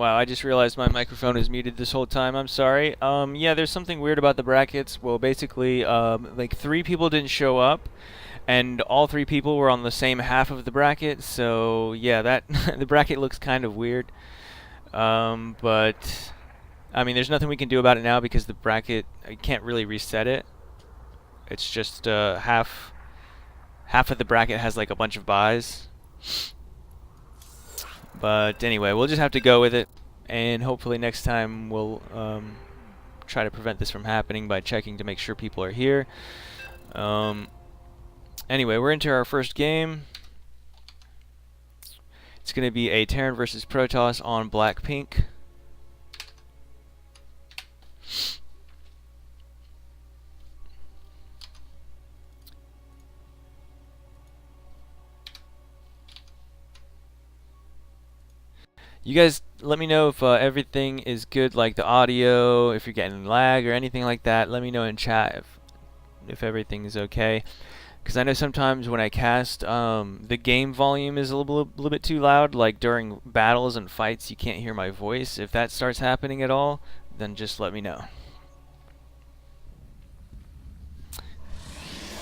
Wow, I just realized my microphone is muted this whole time. I'm sorry. Yeah, there's something weird about the brackets. Well, basically, like 3 people didn't show up, and all 3 people were on the same half of the bracket. So yeah, that the bracket looks kind of weird. But I mean, there's nothing we can do about it now because the bracket, I can't really reset it. It's just half of the bracket has like a bunch of buys. But anyway, we'll just have to go with it, and hopefully next time we'll try to prevent this from happening by checking to make sure people are here. Anyway, we're into our first game. It's going to be a Terran versus Protoss on black-pink. You guys let me know if everything is good, like the audio, if you're getting lag or anything like that. Let me know in chat if everything is okay. Because I know sometimes when I cast, the game volume is a little bit too loud. Like during battles and fights, you can't hear my voice. If that starts happening at all, then just let me know.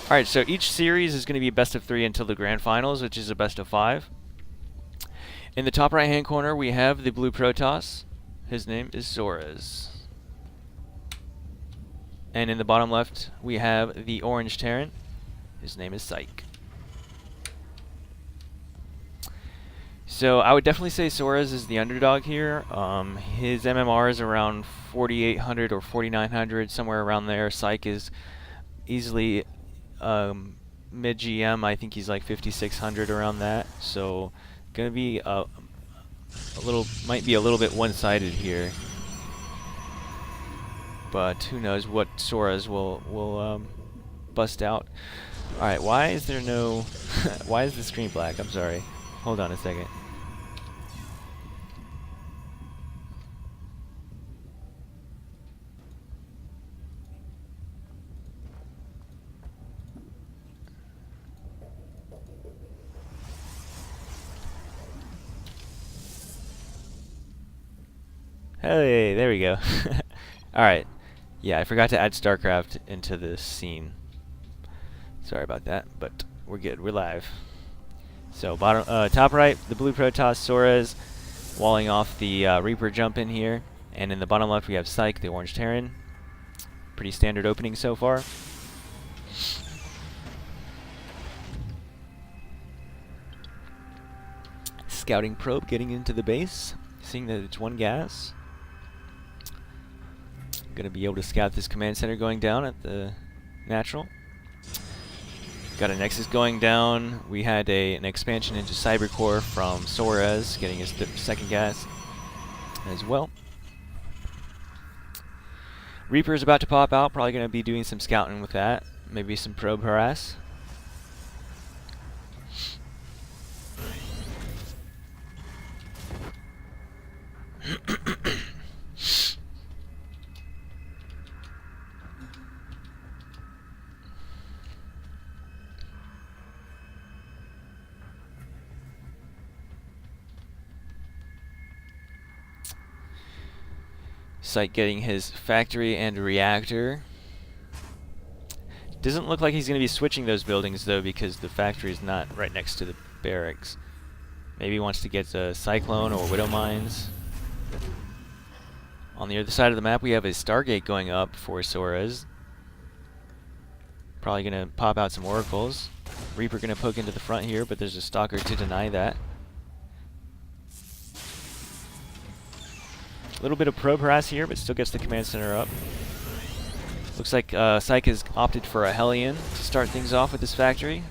Alright, so each series is going to be best of 3 until the grand finals, which is a best of 5. In the top right-hand corner, we have the blue Protoss. His name is Soares. And in the bottom left, we have the orange Terran. His name is Psych. So I would definitely say Soares is the underdog here. His MMR is around 4,800 or 4,900, somewhere around there. Psych is easily mid-GM. I think he's like 5,600 around that. So gonna be might be a little bit one-sided here, but who knows what Soares will bust out. All right, why is there no? Why is the screen black? I'm sorry. Hold on a second. Hey, there we go. Alright. Yeah, I forgot to add StarCraft into this scene. Sorry about that, but we're good. We're live. So top right, the blue Protoss Soares walling off the Reaper jump in here. And in the bottom left, we have Psych, the orange Terran. Pretty standard opening so far. Scouting probe getting into the base, seeing that it's one gas. Gonna be able to scout this command center going down at the natural. Got a Nexus going down. We had an expansion into Cybercore from Soares, getting his second gas as well. Reaper is about to pop out, probably gonna be doing some scouting with that. Maybe some probe harass. Psych getting his factory and reactor. Doesn't look like he's going to be switching those buildings though, because the factory is not right next to the barracks. Maybe he wants to get a Cyclone or Widow Mines. On the other side of the map, we have a Stargate going up for Soares. Probably going to pop out some Oracles. Reaper going to poke into the front here, but there's a Stalker to deny that. A little bit of probe harass here, but still gets the command center up. Looks like Psych has opted for a Hellion to start things off with this factory.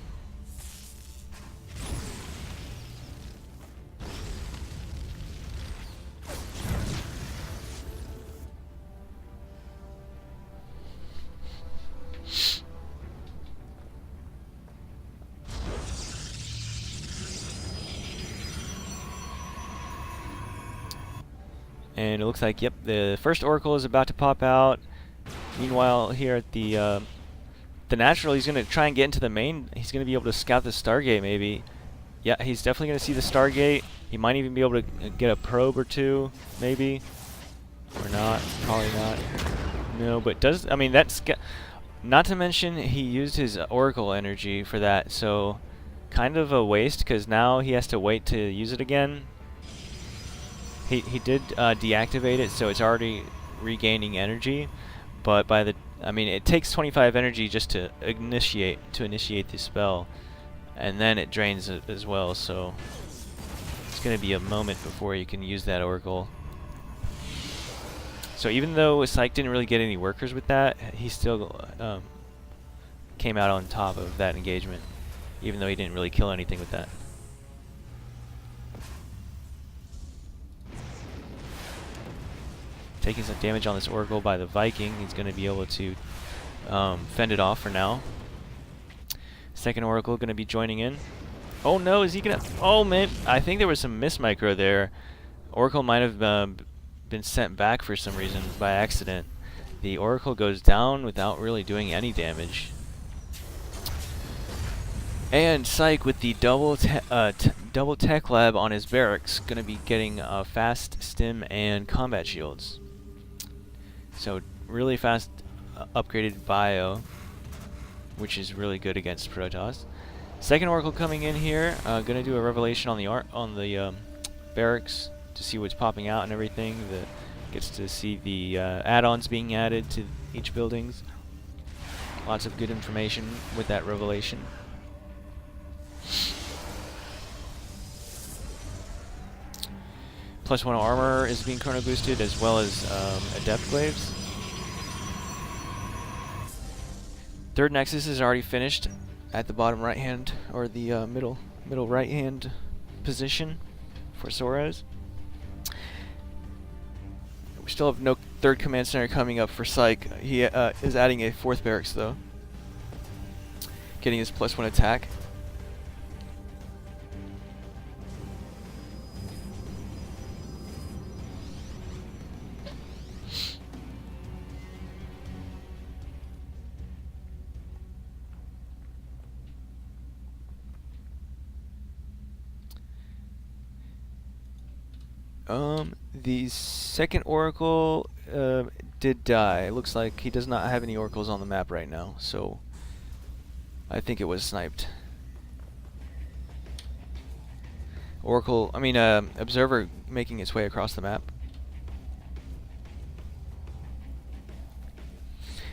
And it looks like, yep, the first Oracle is about to pop out. Meanwhile, here at the natural, he's going to try and get into the main. He's going to be able to scout the Stargate, maybe. Yeah, he's definitely going to see the Stargate. He might even be able to get a probe or two, maybe. Or not. Probably not. No, but does... I mean, that's... Not to mention, he used his Oracle energy for that, so... Kind of a waste, because now he has to wait to use it again. He did deactivate it, so it's already regaining energy. But by the... I mean, it takes 25 energy just to initiate the spell. And then it drains it as well, so... It's going to be a moment before you can use that Oracle. So even though Psych didn't really get any workers with that, he still came out on top of that engagement, even though he didn't really kill anything with that. Taking some damage on this Oracle by the Viking, he's going to be able to fend it off for now. Second Oracle going to be joining in. Oh no, is he going to... Oh man, I think there was some miss micro there. Oracle might have been sent back for some reason by accident. The Oracle goes down without really doing any damage. And Psych with the double tech lab on his barracks, gonna be getting fast stim and combat shields. So really fast upgraded bio, which is really good against Protoss. Second Oracle coming in here, gonna do a revelation on the barracks to see what's popping out and everything. Gets to see the add-ons being added to each buildings. Lots of good information with that revelation. +1 armor is being chrono boosted, as well as adept glaives. Third nexus is already finished at the bottom right hand, or the middle right hand position for Soros. We still have no third command center coming up for Psych. He is adding a fourth barracks though, getting his +1 attack. The second Oracle did die. It looks like he does not have any Oracles on the map right now, so I think it was sniped. Observer making its way across the map.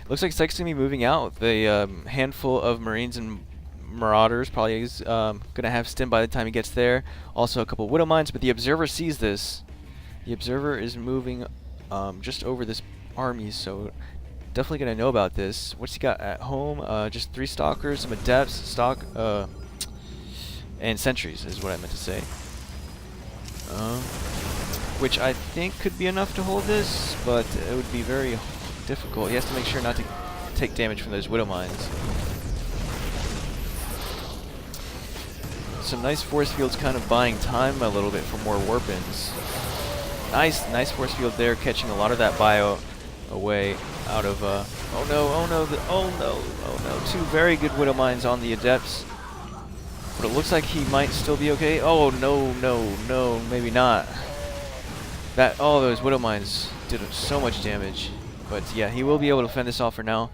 Looks like Psych's gonna be moving out. The handful of Marines and Marauders probably is gonna have stim by the time he gets there. Also a couple Widow Mines, but the Observer sees this. The Observer is moving just over this army, so definitely gonna know about this. What's he got at home? Just 3 Stalkers, some Adepts, and Sentries is what I meant to say. Which I think could be enough to hold this, but it would be very difficult. He has to make sure not to take damage from those Widow Mines. Some nice force fields kind of buying time a little bit for more warp-ins. Nice force field there, catching a lot of that bio away out of, oh no, 2 very good Widow Mines on the Adepts. But it looks like he might still be okay. Oh no, maybe not. All those Widow Mines did so much damage. But yeah, he will be able to fend this off for now.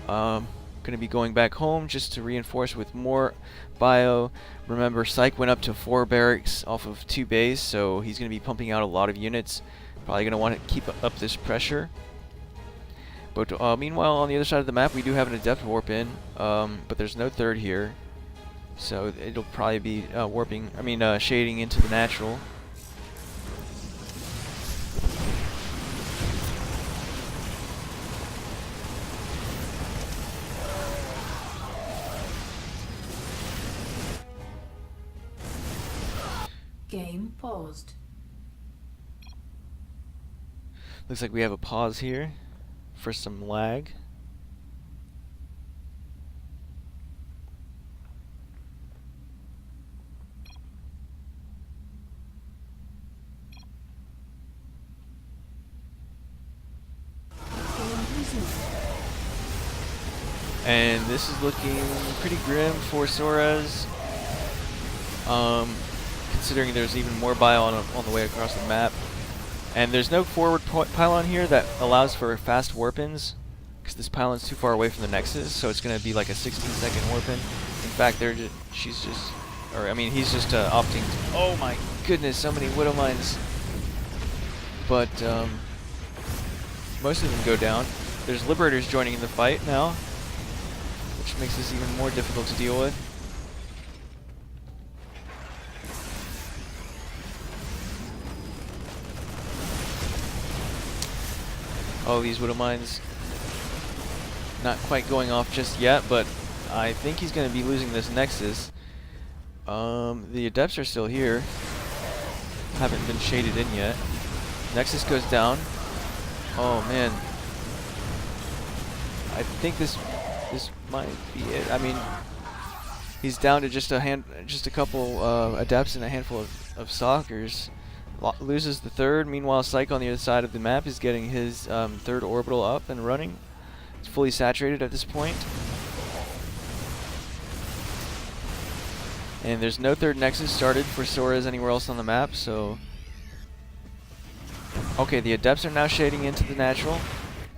Gonna be going back home just to reinforce with more bio. Remember, Psych went up to 4 barracks off of 2 bays, so he's gonna be pumping out a lot of units. Probably gonna want to keep up this pressure. But meanwhile, on the other side of the map, we do have an Adept warp in, but there's no third here, so it'll probably be shading into the natural. Game paused. Looks like we have a pause here for some lag. And this is looking pretty grim for Soras. considering there's even more bio on the way across the map. And there's no forward pylon here that allows for fast warp-ins, because this pylon's too far away from the Nexus, so it's going to be like a 16-second warp-in. In fact, he's just opting to, oh my goodness, so many Widow Mines. But, most of them go down. There's Liberators joining in the fight now, which makes this even more difficult to deal with. Oh, these Widow Mines not quite going off just yet, but I think he's going to be losing this Nexus. The Adepts are still here. Haven't been shaded in yet. Nexus goes down. Oh man. I think this might be it. I mean, he's down to just a couple Adepts and a handful of Stalkers. Loses the third. Meanwhile, Psych on the other side of the map is getting his third orbital up and running. It's fully saturated at this point. And there's no third Nexus started for Sora's anywhere else on the map, so... Okay, the Adepts are now shading into the natural,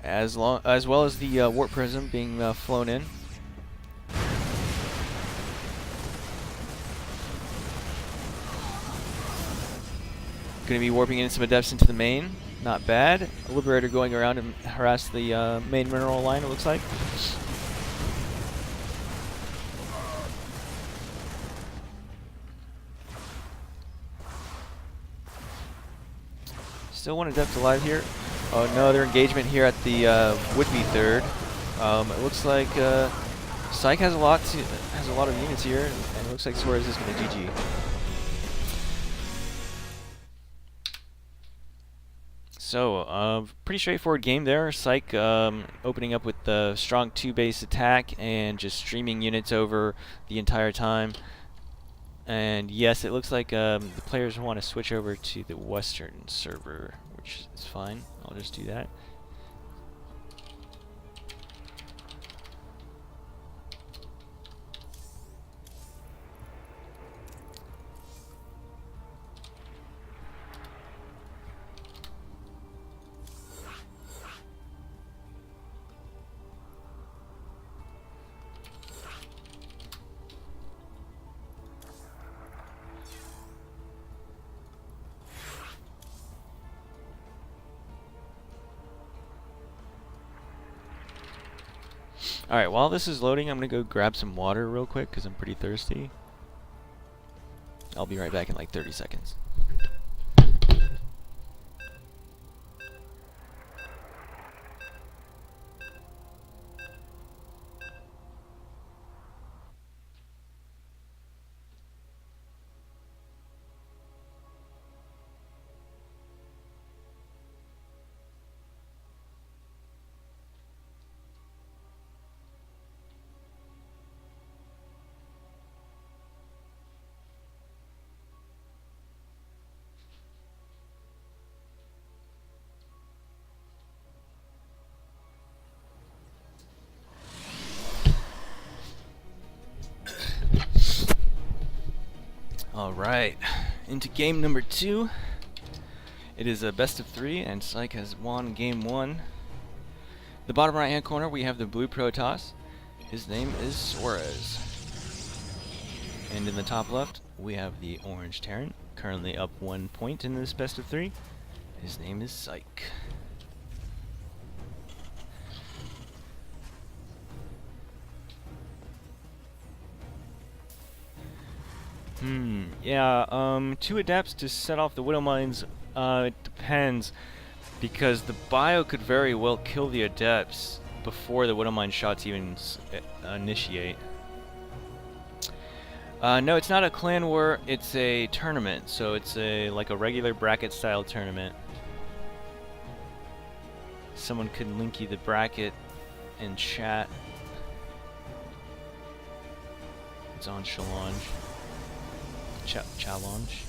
as well as the Warp Prism being flown in. Going to be warping in some Adepts into the main. Not bad. A Liberator going around and harass the main mineral line, it looks like. Still one Adept alive here. Oh no, their engagement here at the would-be third. It looks like Psych has a lot of units here, and it looks like Suarez is going to GG. So, pretty straightforward game there. Psych opening up with the strong 2-base attack and just streaming units over the entire time. And yes, it looks like the players want to switch over to the Western server, which is fine. I'll just do that. Alright, while this is loading, I'm going to go grab some water real quick because I'm pretty thirsty. I'll be right back in like 30 seconds. Alright, into game number 2. It is a best of 3, and Psych has won game 1. The bottom right hand corner, we have the blue Protoss. His name is Suarez. And in the top left, we have the orange Terran, currently up 1 point in this best of 3. His name is Psych. Yeah, 2 Adepts to set off the Widow Mines, it depends, because the bio could very well kill the Adepts before the Widow Mine shots even initiate. No, it's not a clan war, it's a tournament, so it's like a regular bracket style tournament. Someone could link you the bracket in chat. It's on Challenge. Challenge.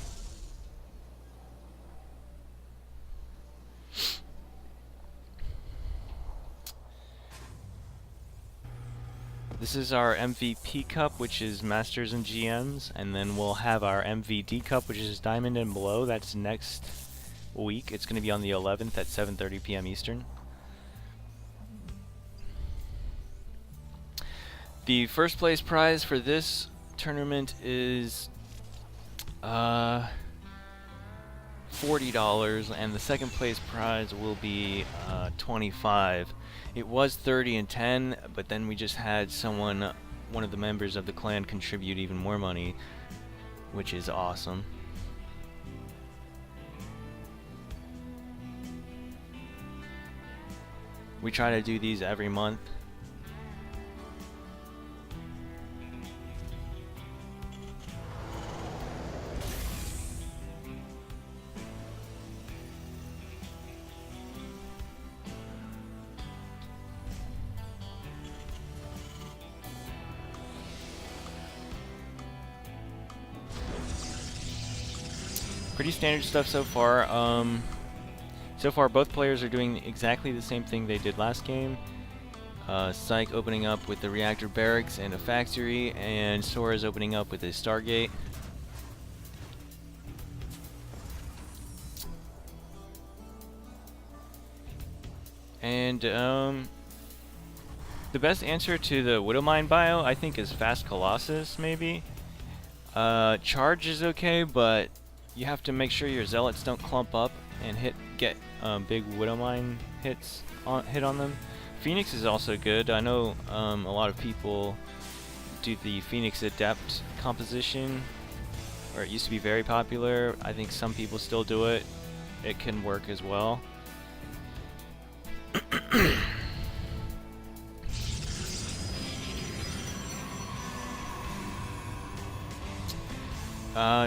This is our MVP Cup, which is Masters and GMs, and then we'll have our MVD Cup, which is Diamond and Below. That's next week. It's going to be on the 11th at 7:30 p.m. Eastern. The first place prize for this tournament is $40, and the second place prize will be $25. It was 30 and 10, but then we just had one of the members of the clan, contribute even more money, which is awesome. We try to do these every month. Pretty standard stuff so far. So far, both players are doing exactly the same thing they did last game. Psych opening up with the reactor barracks and a factory, and Sora's opening up with a Stargate. And the best answer to the Widowmine bio, I think, is Fast Colossus, maybe. Charge is okay, but you have to make sure your zealots don't clump up and get big Widowmine hit on them. Phoenix is also good. I know a lot of people do the Phoenix Adept composition, or it used to be very popular. I think some people still do it. It can work as well.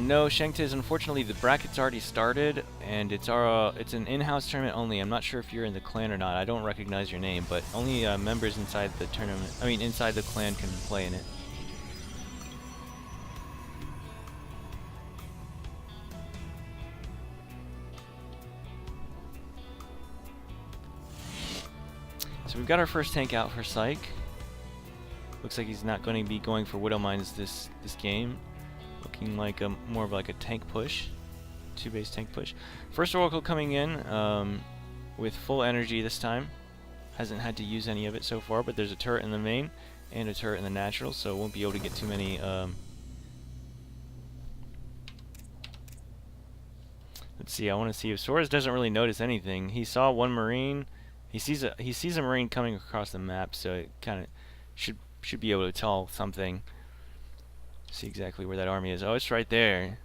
No, Shengtiz, unfortunately the bracket's already started, and it's an in-house tournament only. I'm not sure if you're in the clan or not. I don't recognize your name, but only members inside the tournament, inside the clan can play in it. So we've got our first tank out for Psych. Looks like he's not going to be going for Widowmines this game. Looking like more of like a tank push, 2-base tank push. First Oracle coming in with full energy this time. Hasn't had to use any of it so far, but there's a turret in the main and a turret in the natural, so won't be able to get too many. Let's see. I want to see if Soras doesn't really notice anything. He saw one Marine. He sees a Marine coming across the map, so it kind of should be able to tell something. See exactly where that army is. Oh, it's right there.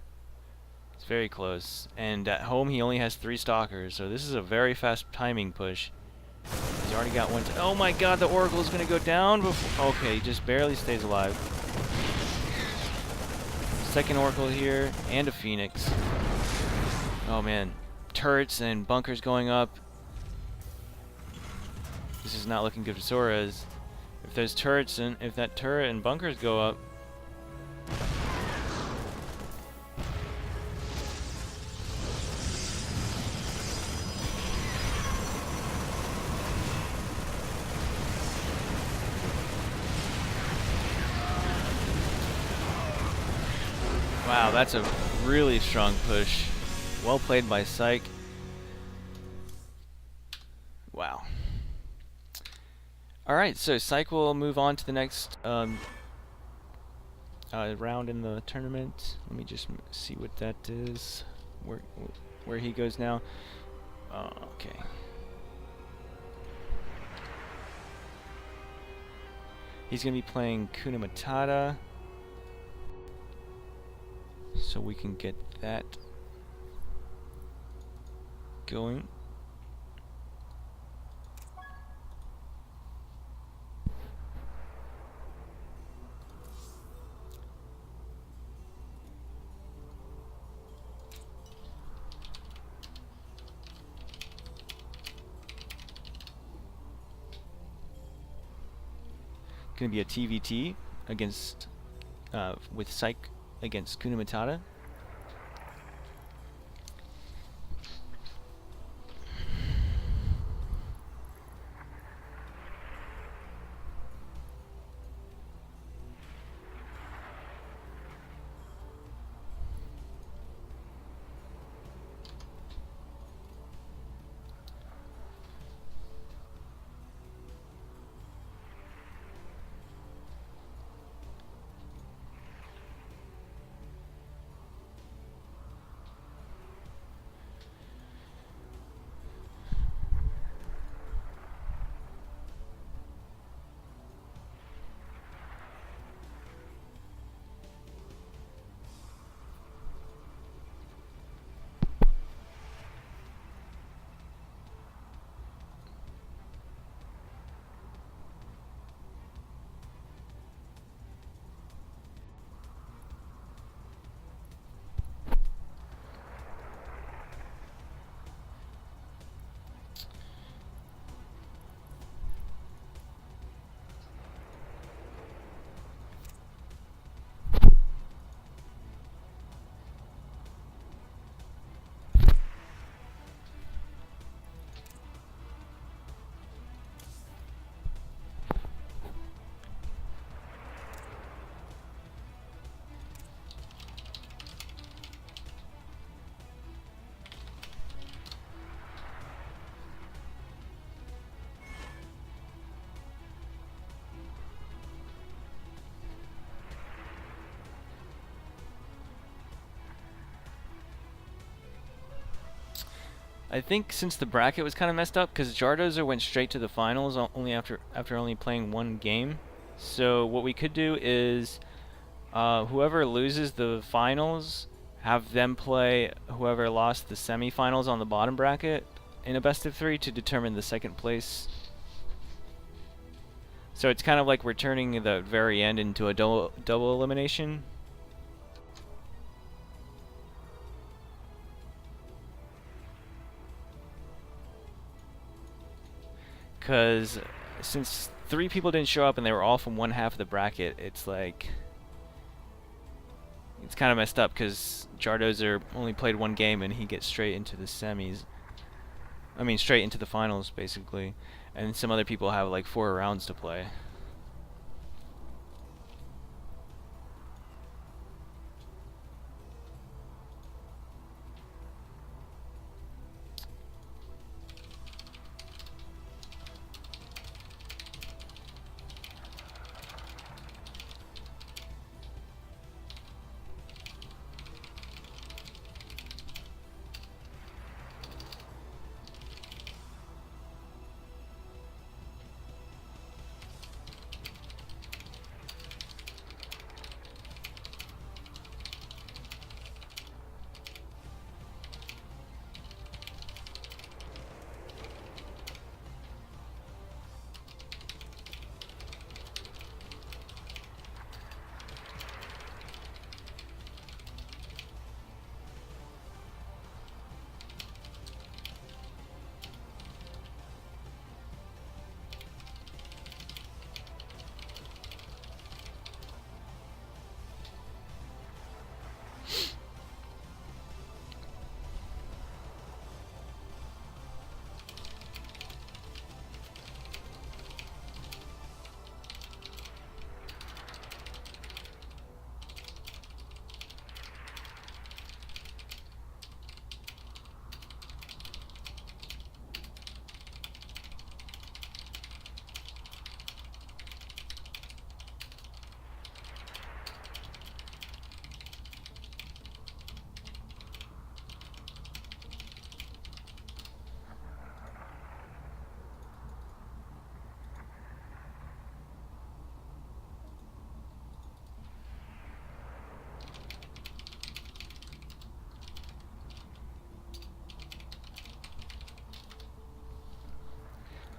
It's very close. And at home, he only has 3 stalkers, so this is a very fast timing push. He's already got one. Oh my God, the Oracle is going to go down before. Okay, he just barely stays alive. Second Oracle here, and a Phoenix. Oh man, turrets and bunkers going up. This is not looking good for Soras. If there's turrets and if that turret and bunkers go up. Wow, that's a really strong push. Well played by Psych. Wow. Alright, so Psych will move on to the next round in the tournament. Let me just see what that is. Where he goes now. Okay. He's going to be playing Kuna Matata. So we can get that going. Going to be a TVT against with Psych against Kuna Matata. I think since the bracket was kind of messed up, because Jardozer went straight to the finals only after only playing one game. So what we could do is whoever loses the finals, have them play whoever lost the semifinals on the bottom bracket in a best of 3 to determine the second place. So it's kind of like we're turning the very end into a double elimination. Because since 3 people didn't show up and they were all from one half of the bracket, it's like it's kind of messed up because Jardozer only played one game and he gets straight into the semis. I mean, straight into the finals, basically. And some other people have like 4 rounds to play.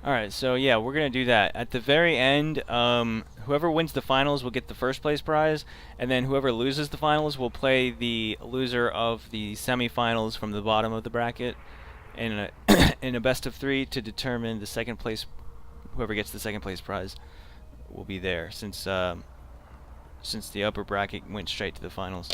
Alright, so yeah, we're going to do that. At the very end, whoever wins the finals will get the first place prize, and then whoever loses the finals will play the loser of the semifinals from the bottom of the bracket in a, in a best of 3 to determine the second place. Whoever gets the second place prize will be there, since the upper bracket went straight to the finals.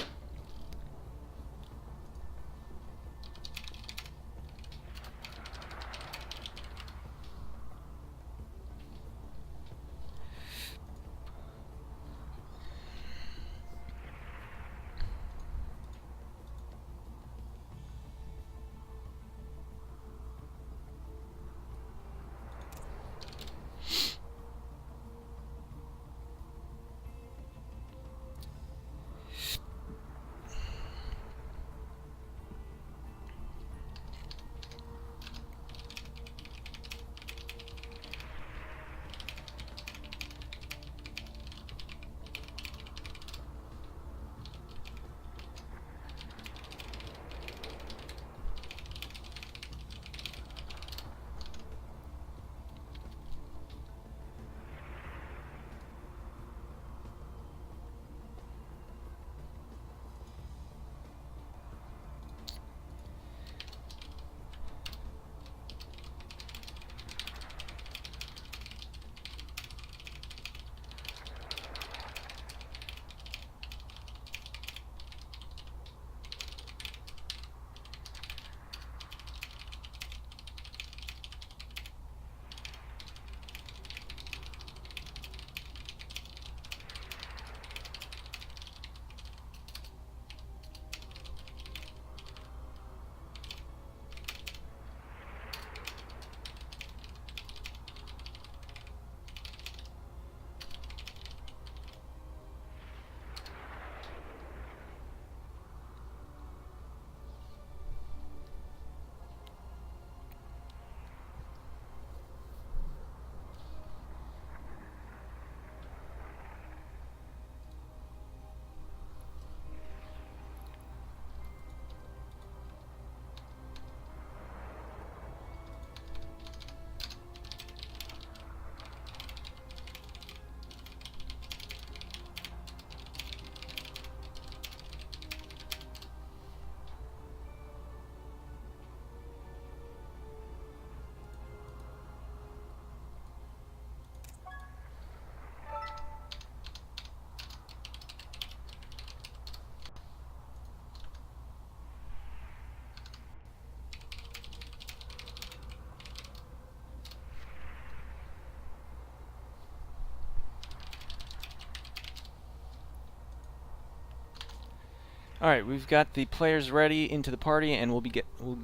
All right, we've got the players ready into the party, and we'll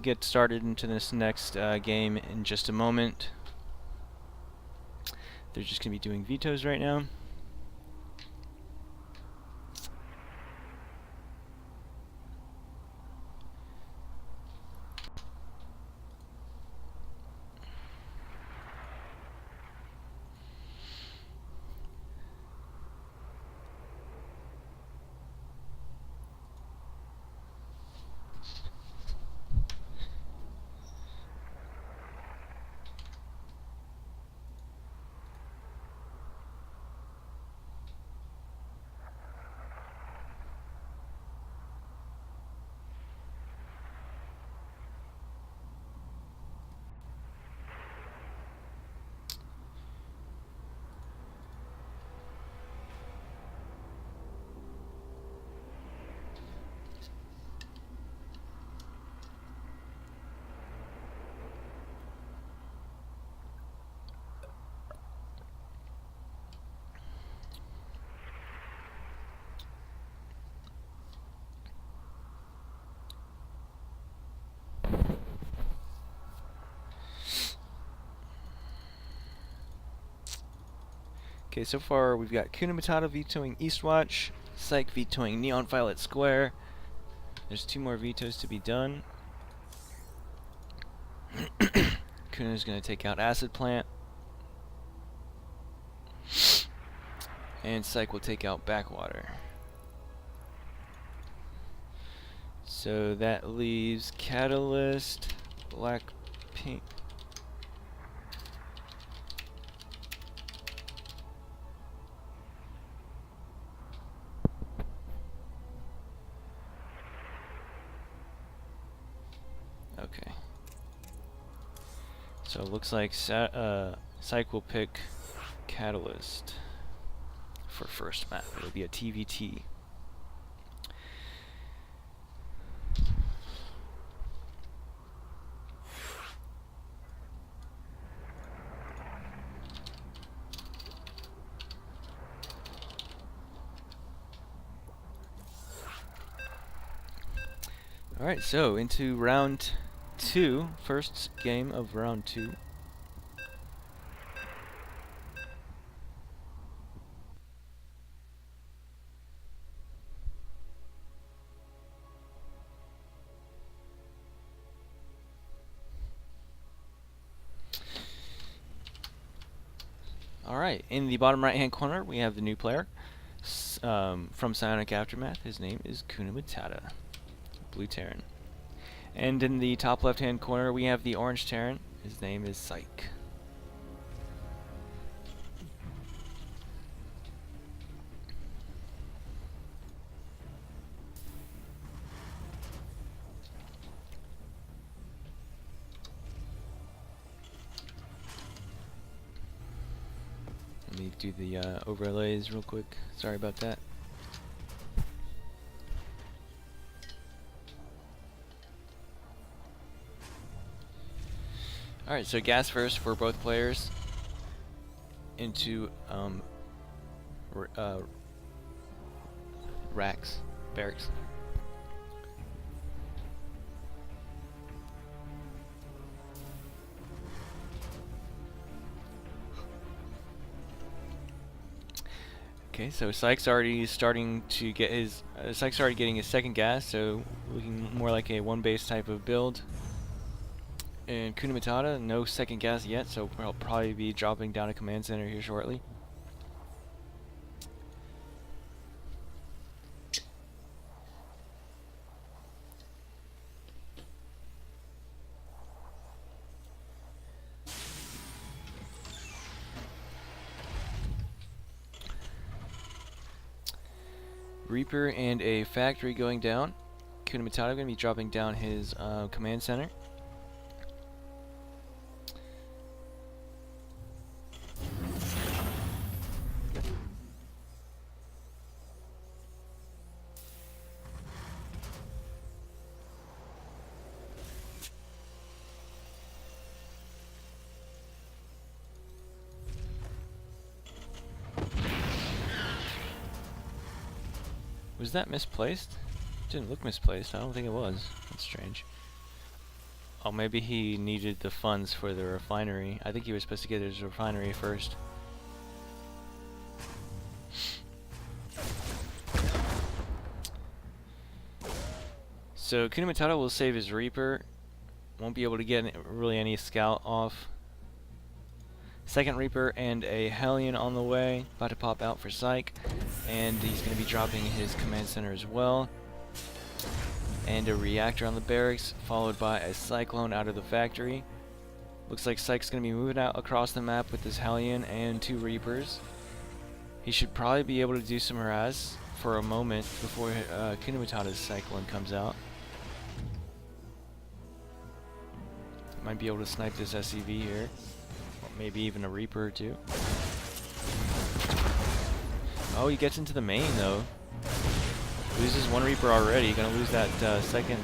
get started into this next game in just a moment. They're just gonna be doing vetoes right now. Okay, so far we've got Kuna Matata vetoing Eastwatch, Psych vetoing Neon Violet Square. There's 2 more vetoes to be done. Kuna's gonna take out Acid Plant. And Psych will take out Backwater. So that leaves Catalyst, Black Pink. Okay. So it looks like Psych will pick Catalyst for first map. It'll be a TVT. Alright, so into round 2, first game of round 2. Alright, in the bottom right hand corner we have the new player from Psionic Aftermath. His name is Kuna Matata, Blue Terran. And in the top left hand corner we have the orange Terran. His name is Psych. Let me do the overlays real quick. Sorry about that. Alright, so gas first for both players into barracks. Okay, so Psych's already starting to get his Psych's already getting his second gas, so looking more like a one base type of build. And Kuna Matata, no second gas yet, so I'll probably be dropping down a command center here shortly. Reaper and a factory going down. Kuna Matata going to be dropping down his command center. Was that misplaced? Didn't look misplaced. I don't think it was. That's strange. Oh, maybe he needed the funds for the refinery. I think he was supposed to get his refinery first. So Kuna Matata will save his Reaper. Won't be able to get really any scout off. Second Reaper and a Hellion on the way. About to pop out for Psych. And he's going to be dropping his command center as well. And a reactor on the barracks, followed by a Cyclone out of the factory. Looks like Psych's going to be moving out across the map with this Hellion and 2 Reapers. He should probably be able to do some harass for a moment before Kuna Matata's Cyclone comes out. Might be able to snipe this SCV here. Or maybe even a Reaper or 2. Oh, he gets into the main though. Loses 1 Reaper already. Gonna lose that second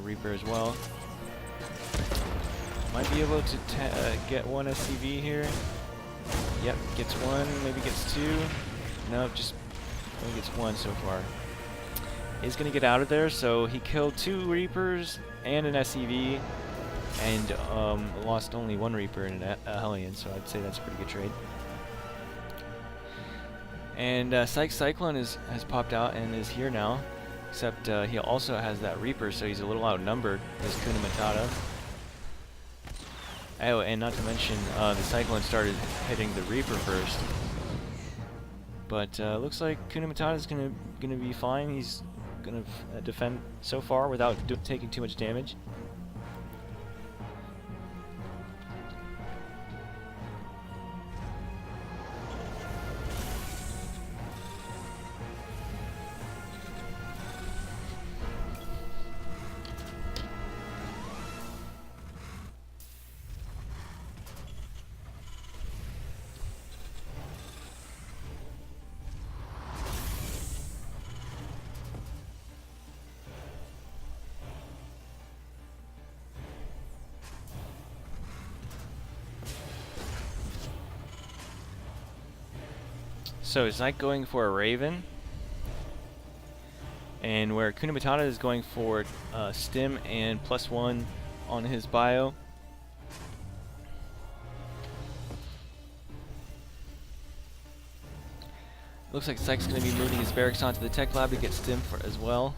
Reaper as well. Might be able to get 1 SCV here. Yep, gets 1, maybe gets 2. Nope, just only gets 1 so far. He's gonna get out of there, so he killed 2 Reapers and an SCV. And lost only 1 Reaper and a Hellion, so I'd say that's a pretty good trade. And Cyclone has popped out and is here now, except he also has that Reaper, so he's a little outnumbered, this Kuna Matata. Oh, and not to mention, the Cyclone started hitting the Reaper first. But looks like Kuna Matata is gonna be fine. He's gonna defend so far without taking too much damage. So is Ike going for a Raven? And where Kuna Matata is going for Stim and +1 on his bio. Looks like Psych's going to be moving his barracks onto the tech lab to get Stim for as well.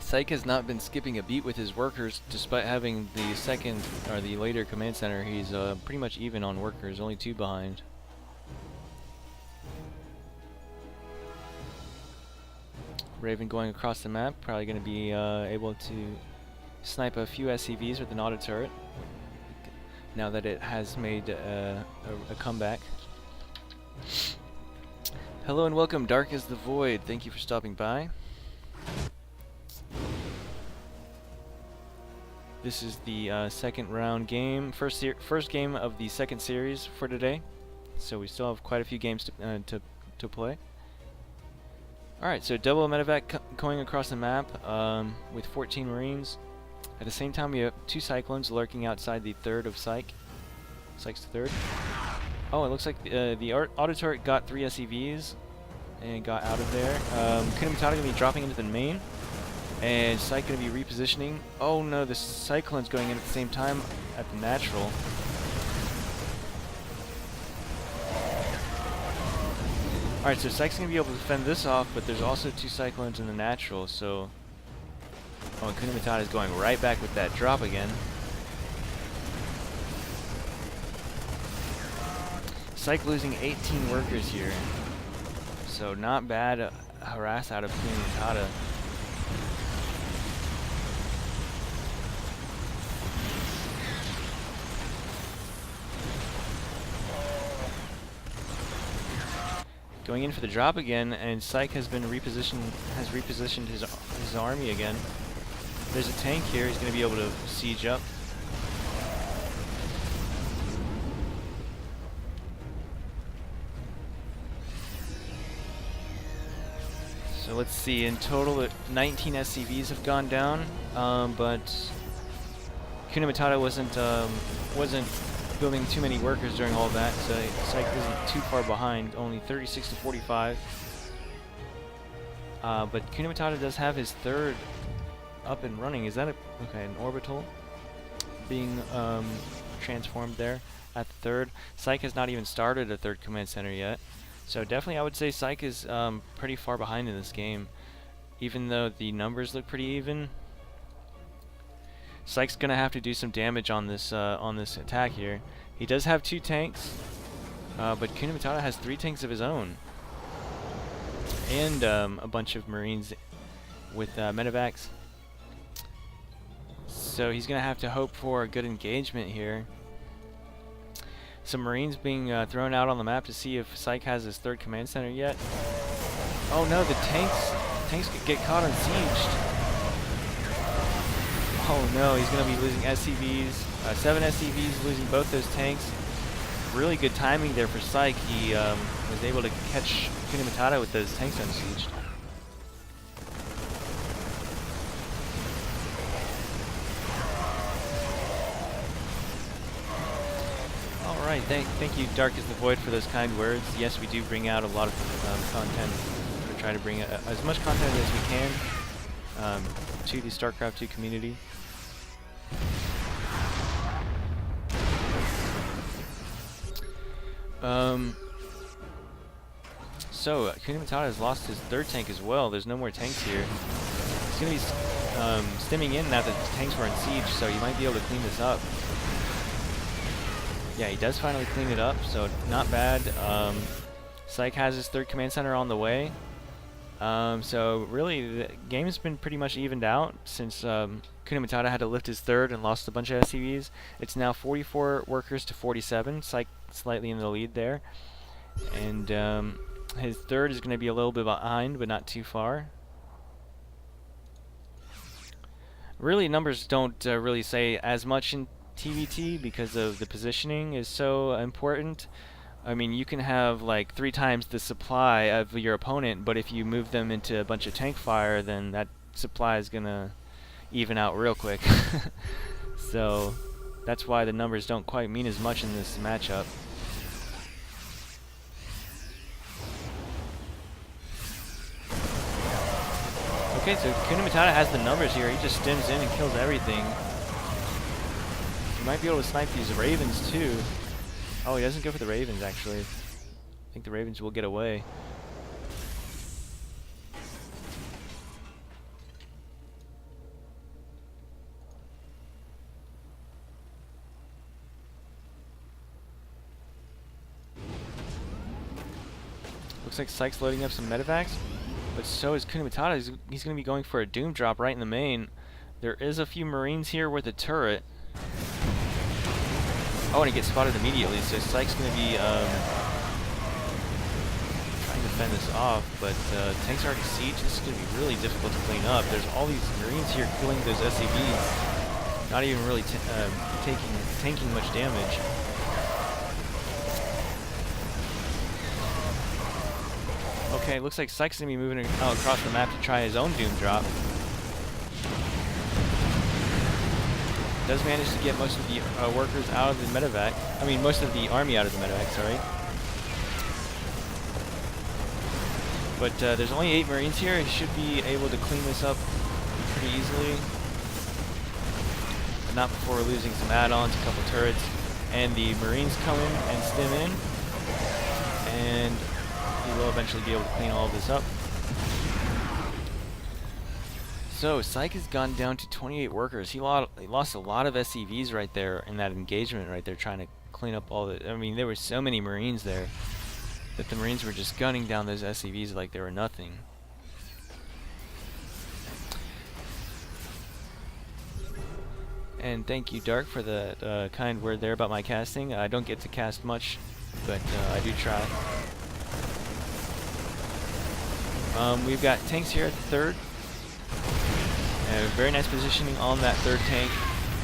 Psych has not been skipping a beat with his workers, despite having the second or the later command center. He's pretty much even on workers, only 2 behind. Raven going across the map, probably going to be able to snipe a few SCVs with an auto turret. Now that it has made a comeback. Hello and welcome, Dark as the Void. Thank you for stopping by. This is the second round game, first game of the second series for today. So we still have quite a few games to play. All right, so double medevac going across the map with 14 Marines. At the same time, we have 2 Cyclones lurking outside the third of Psych. Psych's the third. Oh, it looks like the auto turret got 3 SCVs and got out of there. Kuna Matata gonna be dropping into the main. And Psych going to be repositioning. Oh no, the Cyclone's going in at the same time at the natural. Alright, so Psych's going to be able to defend this off, but there's also 2 Cyclones in the natural, so... Oh, and Kuna Matata is going right back with that drop again. Psych losing 18 workers here. So not bad harass out of Kuna Matata. Going in for the drop again, and Psych has repositioned his army again. There's a tank here. He's going to be able to siege up. So let's see. In total, 19 SCVs have gone down, but Kuna Matata wasn't building too many workers during all that, so Psych isn't too far behind, only 36 to 45. But Kuna Matata does have his third up and running. Is that an orbital being transformed there at the third? Psych has not even started a third command center yet, so definitely I would say Psych is pretty far behind in this game, even though the numbers look pretty even. Psych's gonna have to do some damage on this attack here. He does have 2 tanks, but Kuna Matata has 3 tanks of his own, and a bunch of Marines with medevacs. So he's gonna have to hope for a good engagement here. Some Marines being thrown out on the map to see if Psych has his third command center yet. Oh no, the tanks could get caught unsieged. Oh no, he's going to be losing SCVs, 7 SCVs, losing both those tanks. Really good timing there for Psych. He was able to catch Kuna Matata with those tanks unsieged. Alright, thank you Dark as the Void for those kind words. Yes, we do bring out a lot of content. We try to bring as much content as we can to the StarCraft 2 community. So Kuna Matata has lost his third tank as well. There's no more tanks here. He's going to be stimming in now that the tanks were in siege, so he might be able to clean this up. Yeah, he does finally clean it up, so not bad. Psych has his third command center on the way. So really, the game's been pretty much evened out since Kuna Matata had to lift his third and lost a bunch of SCVs. It's now 44 workers to 47. Psych slightly in the lead there. And his third is going to be a little bit behind, but not too far. Really, numbers don't really say as much in TVT because of the positioning is so important. I mean, you can have like 3 times the supply of your opponent, but if you move them into a bunch of tank fire, then that supply is gonna even out real quick. So that's why the numbers don't quite mean as much in this matchup. Okay, so Kuna Matata has the numbers here. He just stims in and kills everything. He might be able to snipe these Ravens too. Oh, he doesn't go for the Ravens, actually. I think the Ravens will get away. Looks like Psych's loading up some medevacs, but so is Kuna Matata. He's going to be going for a Doom Drop right in the main. There is a few Marines here with a turret. Oh, and he gets spotted immediately, so Psych's going to be trying to fend this off, but tanks are already siege. This is going to be really difficult to clean up. There's all these Marines here killing those SCVs, not even really tanking much damage. Okay, looks like Psych's going to be moving across the map to try his own Doom Drop. Does manage to get most of the workers out of the medevac. I mean, most of the army out of the medevac, sorry. But there's only 8 Marines here. He should be able to clean this up pretty easily. But not before losing some add-ons, a couple turrets. And the Marines come in and stim in. And he will eventually be able to clean all of this up. So, Psych has gone down to 28 workers. He lost a lot of SCVs right there in that engagement right there, trying to clean up all the... I mean, there were so many Marines there that the Marines were just gunning down those SCVs like they were nothing. And thank you, Dark, for the kind word there about my casting. I don't get to cast much, but I do try. We've got tanks here at the third. Very nice positioning on that third tank.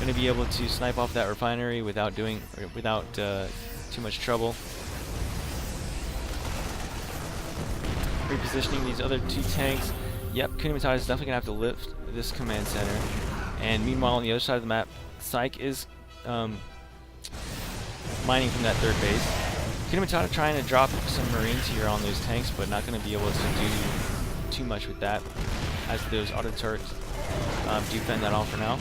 Going to be able to snipe off that refinery without too much trouble. Repositioning these other 2 tanks. Yep, Kuna Matata is definitely going to have to lift this command center. And meanwhile, on the other side of the map, Psych is mining from that third base. Kinamatata trying to drop some Marines here on those tanks, but not going to be able to do too much with that, as those auto turrets do fend that off for now.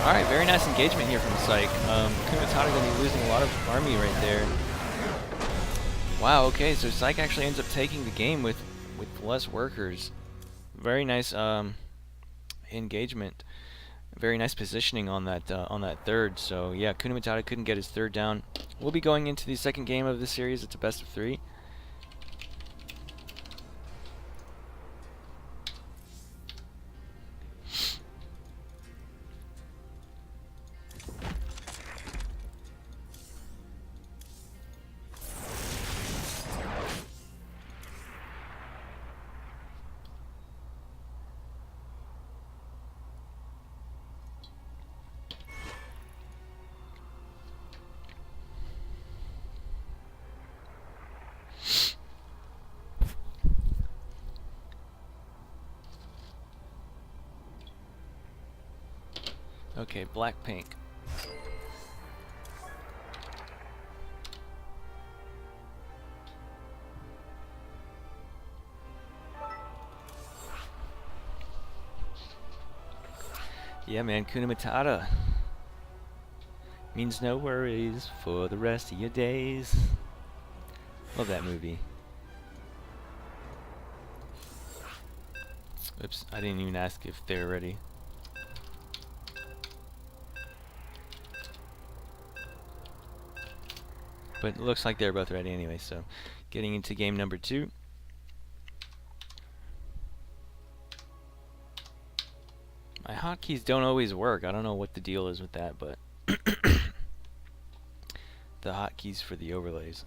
Alright, very nice engagement here from Psych. Kinamatata going to be losing a lot of army right there. Wow, okay, so Psych actually ends up taking the game with less workers. Very nice engagement. Very nice positioning on that third. So yeah, Kinamatata couldn't get his third down. We'll be going into the second game of this series. It's a best of 3. Okay, Blackpink. Yeah, man, Kinamatata means no worries for the rest of your days. Love that movie. Oops, I didn't even ask if they're ready. But it looks like they're both ready anyway, so getting into game number 2. My hotkeys don't always work. I don't know what the deal is with that, but the hotkeys for the overlays.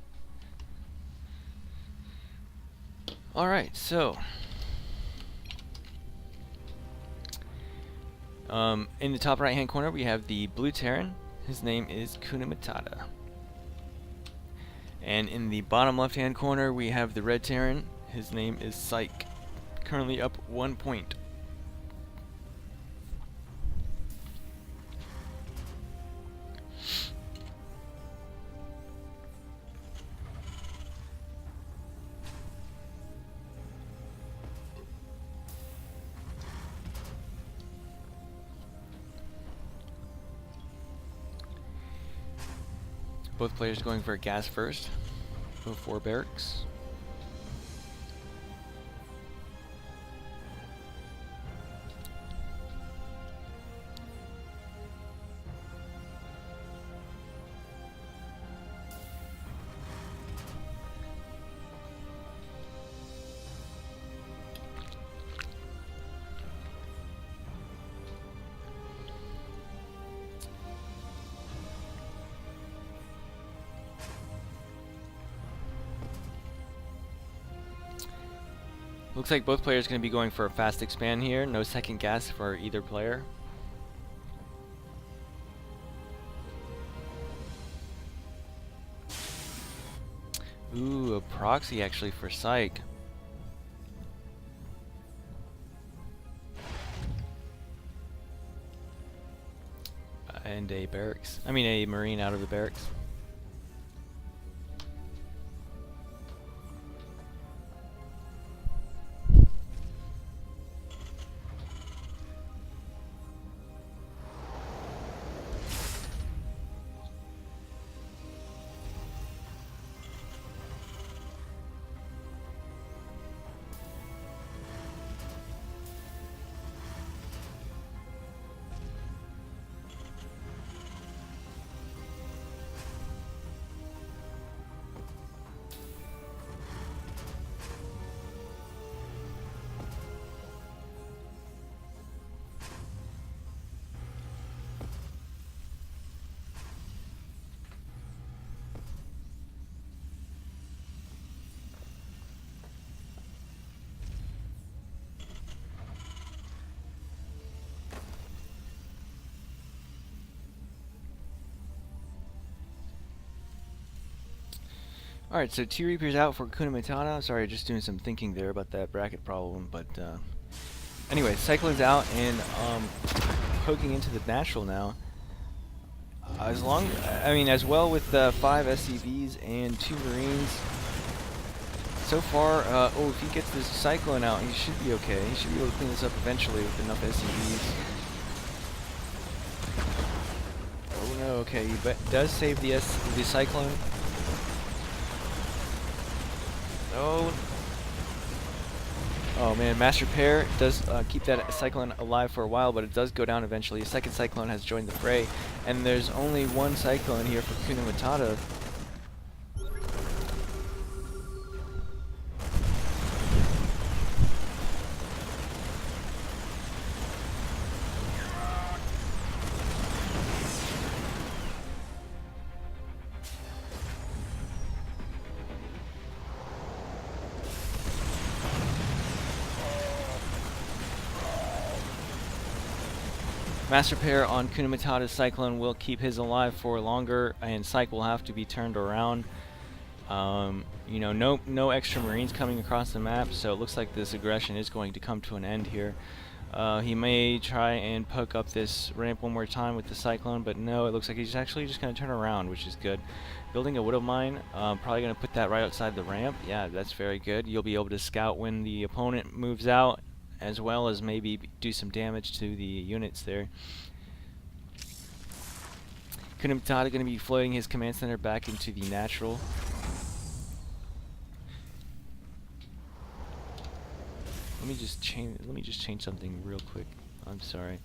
Alright, so in the top right hand corner we have the blue Terran. His name is Kinamatata. And in the bottom left hand corner we have the red Terran. His name is Psych. Currently up 1 point. Both players going for a gas first. Go 4 barracks. Looks like both players going to be going for a fast expand here. No second gas for either player. Ooh, a proxy actually for Psych. And a barracks. I mean a marine out of the barracks. Alright, so two Reapers out for Kuna Matata. Sorry, just doing some thinking there about that bracket problem, but anyway, Cyclone's out and poking into the natural now. As well with 5 SCVs and 2 Marines. So far, if he gets this Cyclone out, he should be okay. He should be able to clean this up eventually with enough SCVs. Oh no, okay, he does save the Cyclone. Oh man, Master Pair does keep that Cyclone alive for a while, but it does go down eventually. A second Cyclone has joined the fray, and there's only one Cyclone here for Kuna Matata. Master Pair on Kuna Matata's Cyclone will keep his alive for longer, and Cyc will have to be turned around. You know, no extra Marines coming across the map, so it looks like this aggression is going to come to an end here. He may try and poke up this ramp one more time with the Cyclone, but no, it looks like he's actually just going to turn around, which is good. Building a Widow Mine, probably going to put that right outside the ramp. Yeah, that's very good. You'll be able to scout when the opponent moves out, as well as maybe do some damage to the units there. Kuna Matata going to be floating his command center back into the natural. Let me just change something real quick. I'm sorry.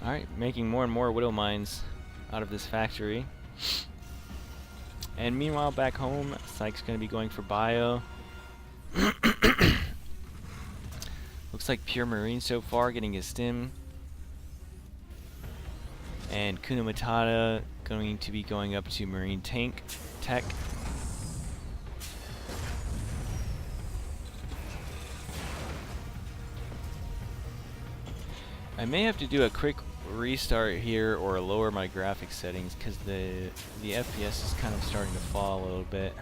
Alright, making more and more Widow Mines out of this factory. And meanwhile, back home, Psych's going to be going for Bio. Looks like Pure Marine so far, getting his stim. And Kuna Matata going to be going up to Marine Tank Tech. I may have to do a quick restart here or lower my graphics settings because the FPS is kind of starting to fall a little bit.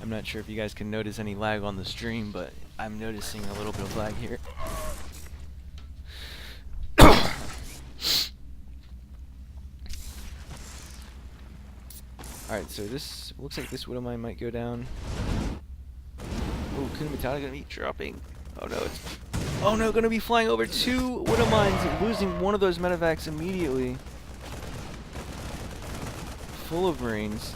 I'm not sure if you guys can notice any lag on the stream, but I'm noticing a little bit of lag here. Alright, so this looks like this Widow Mine might go down. Oh, Kuna Matata gonna be dropping. Oh no, gonna be flying over 2 Widow Mines, losing one of those medevacs immediately. Full of Marines.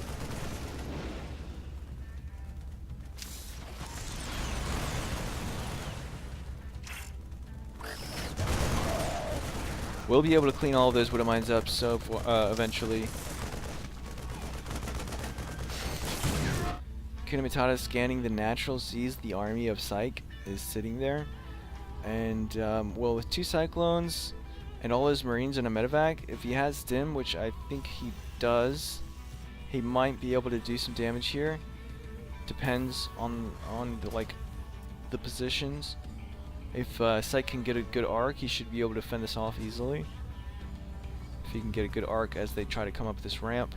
We'll be able to clean all of those Widow Mines up so eventually. Kuna Matata scanning the natural, sees the army of Psych is sitting there. And, well, with 2 Cyclones and all his Marines in a medevac, if he has stim, which I think he does, he might be able to do some damage here. Depends on the positions. If Psych can get a good arc, he should be able to fend this off easily. If he can get a good arc as they try to come up this ramp.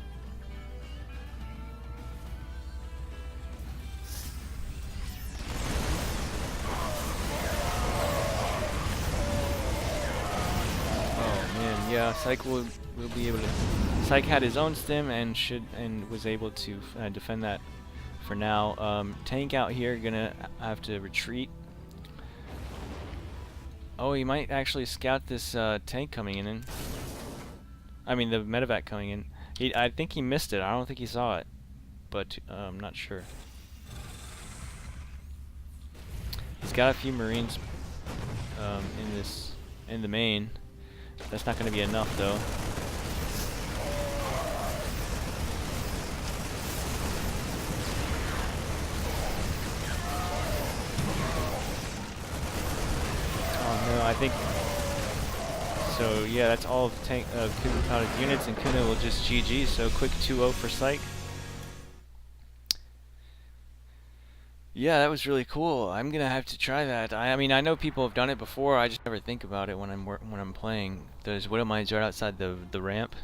Yeah, Psych will be able to. Psych had his own stim and was able to defend that for now. Tank out here gonna have to retreat. Oh, he might actually scout this tank coming in. I mean the medevac coming in. I think he missed it. I don't think he saw it, but I'm not sure. He's got a few Marines in the main. That's not going to be enough though. Oh no, I think so. Yeah, that's all of tank Kuna units, and Kuna will just GG. So quick 2-0 for Psych. Yeah, that was really cool. I'm gonna have to try that. I mean, I know people have done it before. I just never think about it when I'm playing. Those widow mines right outside the ramp.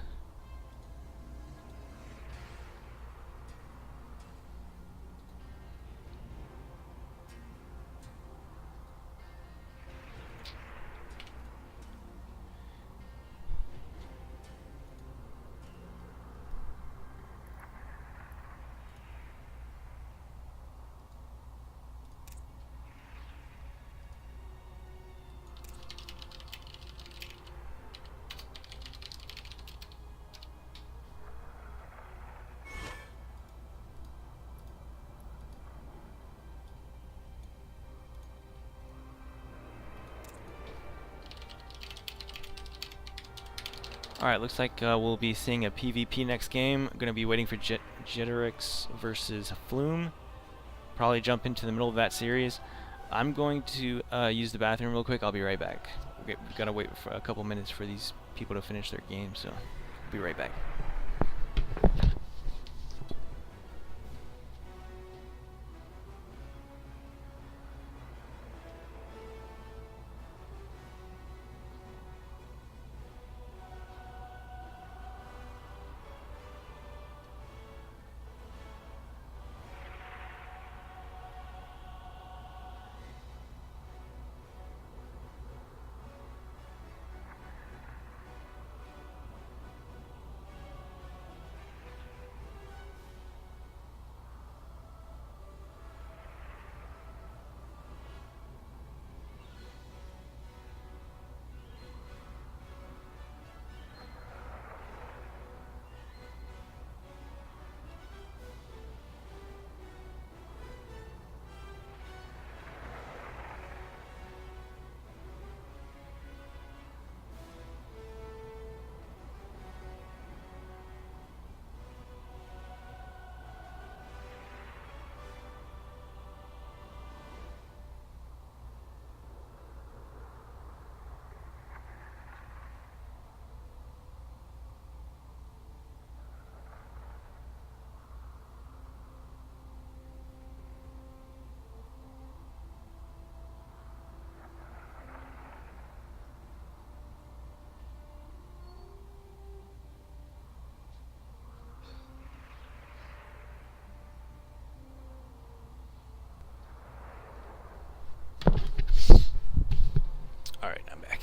Alright, looks like we'll be seeing a PvP next game. I'm going to be waiting for Jeterix versus Flume. Probably jump into the middle of that series. I'm going to use the bathroom real quick. I'll be right back. We've got to wait for a couple minutes for these people to finish their game, so I'll be right back. Alright, I'm back.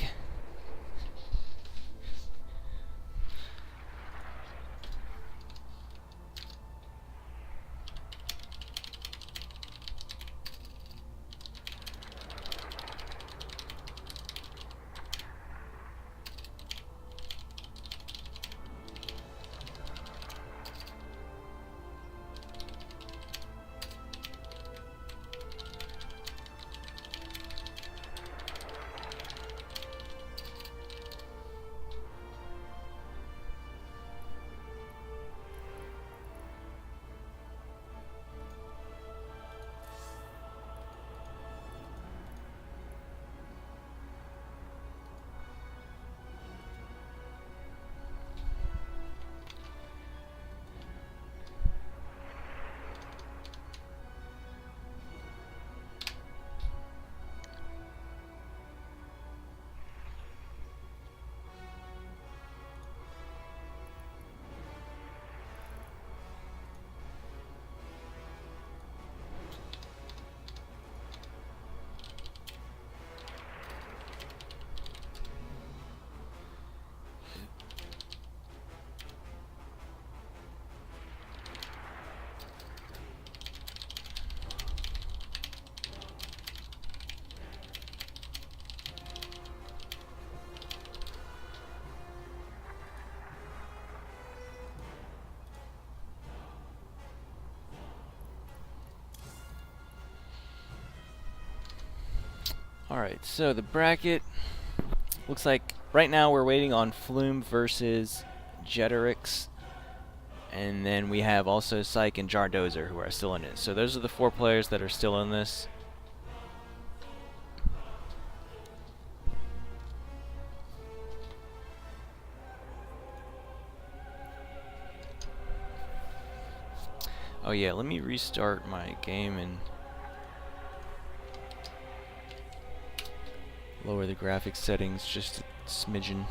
Alright, so the bracket looks like right now we're waiting on Flume versus Jeterix. And then we have also Psych and Jardozer who are still in it. So those are the 4 players that are still in this. Oh yeah, let me restart my game and lower the graphics settings just a smidgen.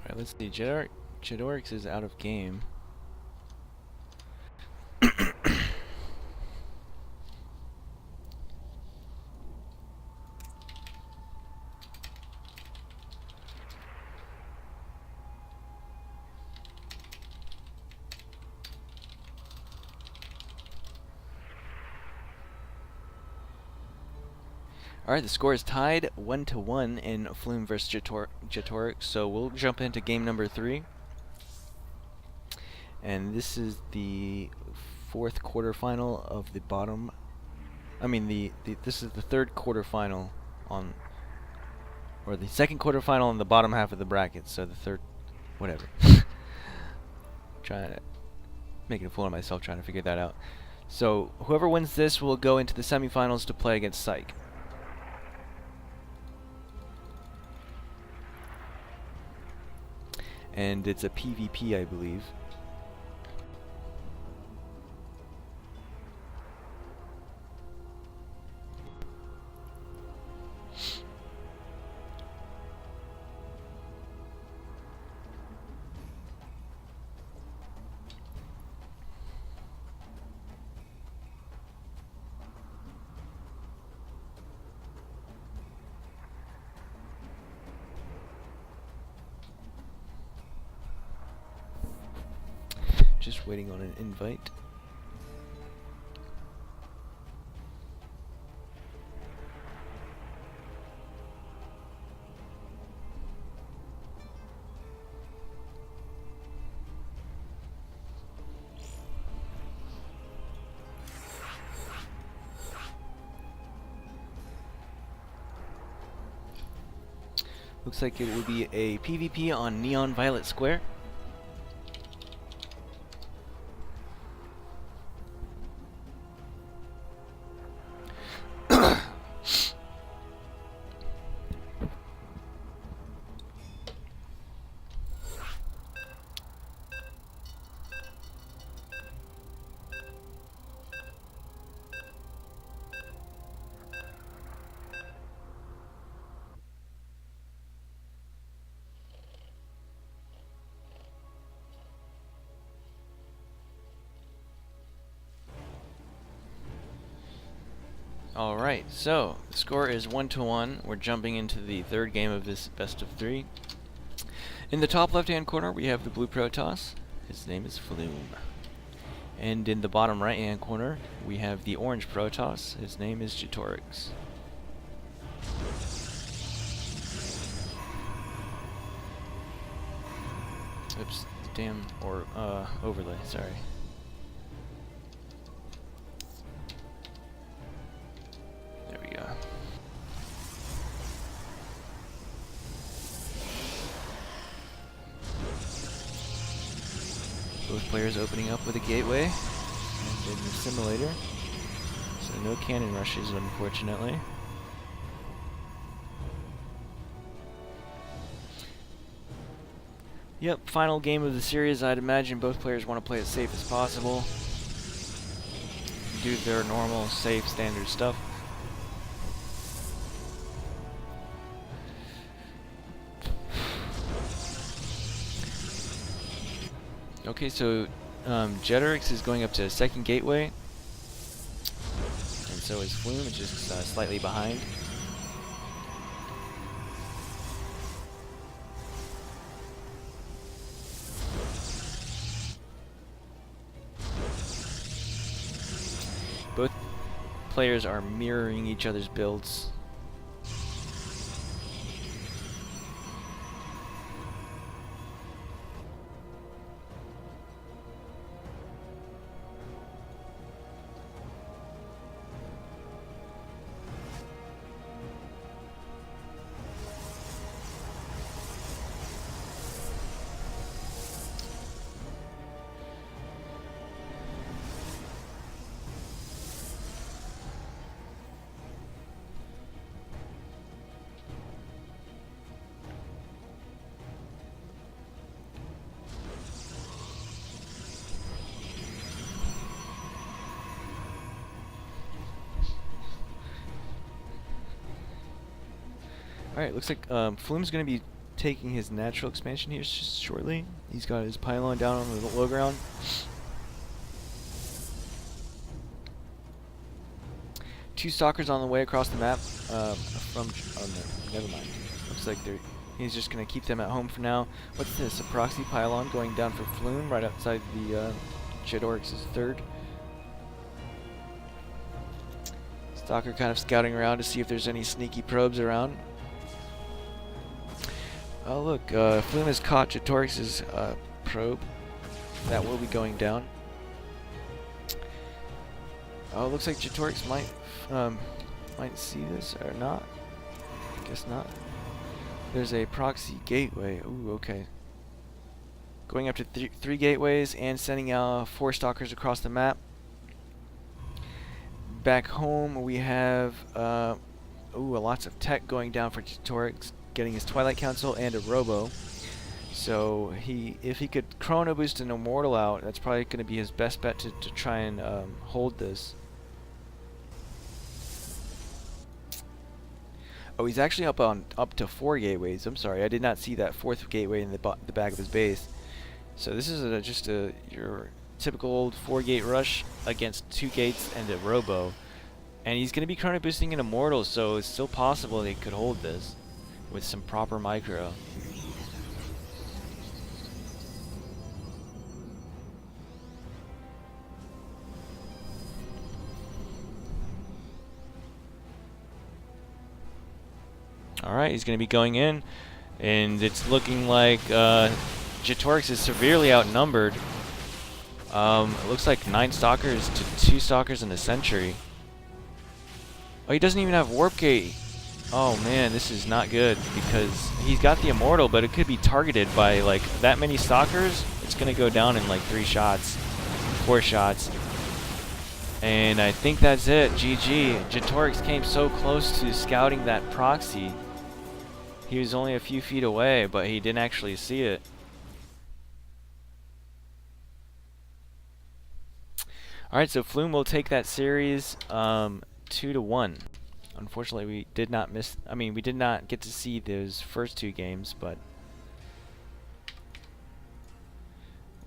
Alright, let's see. Jetorix is out of game. Alright, the score is tied 1-1 in Flume versus Jetorix, so we'll jump into game number 3. And this is the 4th quarterfinal of the bottom. This is the 3rd quarterfinal on, or the 2nd quarterfinal in the bottom half of the bracket, so the 3rd, whatever. Trying to make a fool of myself trying to figure that out. So whoever wins this will go into the semifinals to play against Psych. And it's a PvP, I believe. Just waiting on an invite. Looks like it will be a PvP on Neon Violet Square. Alright, so the score is 1-1. We're jumping into the 3rd game of this best of 3. In the top left hand corner we have the blue Protoss. His name is Flume. And in the bottom right hand corner, we have the orange Protoss. His name is Jetorix. Oops, damn, or overlay, sorry. There we go. Both players opening up with a gateway and in the simulator. So no cannon rushes, unfortunately. Yep, final game of the series. I'd imagine both players want to play as safe as possible. Do their normal, safe, standard stuff. Okay, so Jetorix is going up to a second gateway, and so is Flume, it's just slightly behind. Both players are mirroring each other's builds. Alright, looks like Flume's going to be taking his natural expansion here just shortly. He's got his pylon down on the low ground. Two stalkers on the way across the map from... Oh no, never mind. Looks like he's just going to keep them at home for now. What's this? A proxy pylon going down for Flume right outside the Jetorix's third. Stalker kind of scouting around to see if there's any sneaky probes around. Oh look, Flume has caught Jetorix's probe. That will be going down. Oh, looks like Jetorix might see this or not. Guess not. There's a proxy gateway. Ooh, okay. Going up to three gateways and sending out 4 stalkers across the map. Back home we have lots of tech going down for Jetorix, getting his Twilight Council and a Robo. So if he could Chrono Boost an Immortal out, that's probably going to be his best bet to try and hold this. Oh, he's actually up to 4 gateways. I'm sorry, I did not see that 4th gateway in the back of his base. So this is just your typical old 4-gate rush against 2 gates and a Robo. And he's going to be Chrono Boosting an Immortal, so it's still possible they could hold this with some proper micro. Alright, he's going to be going in, and it's looking like Jetorix is severely outnumbered. It looks like 9 stalkers to 2 stalkers and a sentry. Oh, he doesn't even have Warp Gate. Oh man, this is not good because he's got the Immortal, but it could be targeted by like that many stalkers. It's gonna go down in like 3 shots, 4 shots. And I think that's it. GG. Jetorix came so close to scouting that proxy. He was only a few feet away, but he didn't actually see it. Alright, so Flume will take that series 2-1. Unfortunately, we did not get to see those first 2 games, but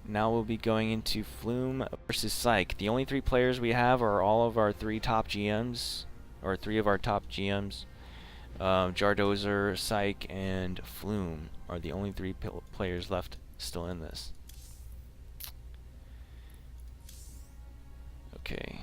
now we'll be going into Flume versus Psych. The only 3 players we have are all of our 3 top GMs, or 3 of our top GMs. Jardozer, Psych, and Flume are the only 3 players left still in this. Okay.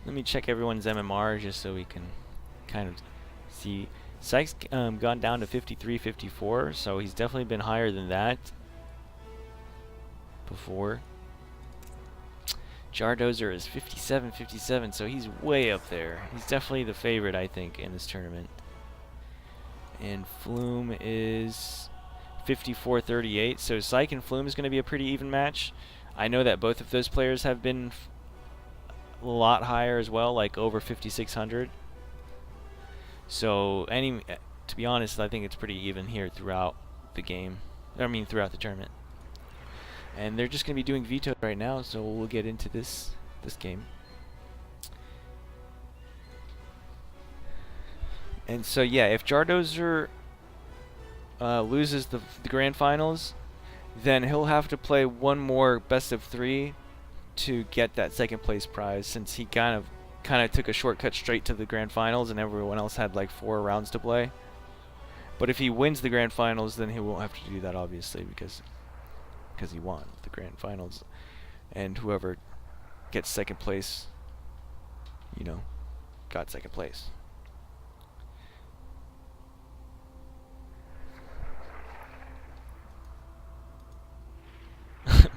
Let me check everyone's MMR just so we can kind of see. Sykes gone down to 53, 54, so he's definitely been higher than that before. Jardozer is 57, 57, so he's way up there. He's definitely the favorite, I think, in this tournament. And Flume is 54, 38, so Syke and Flume is going to be a pretty even match. I know that both of those players have been a lot higher as well, like over 5,600. So to be honest, I think it's pretty even here throughout the game. I mean, throughout the tournament. And they're just going to be doing veto right now, so we'll get into this game. And so yeah, if Jardozer loses the grand finals, then he'll have to play one more best of 3 to get that second place prize, since he kind of took a shortcut straight to the grand finals and everyone else had like 4 rounds to play. But if he wins the grand finals, then he won't have to do that, obviously, because he won the grand finals, and whoever gets second place, you know, got second place.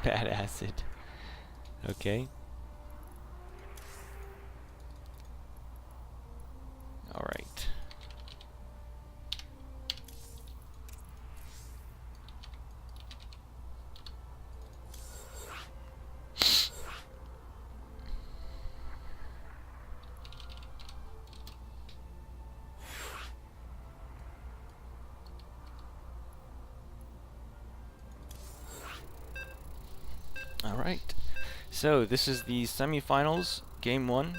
Bad acid. Okay. All right. All right. So this is the semifinals, game 1.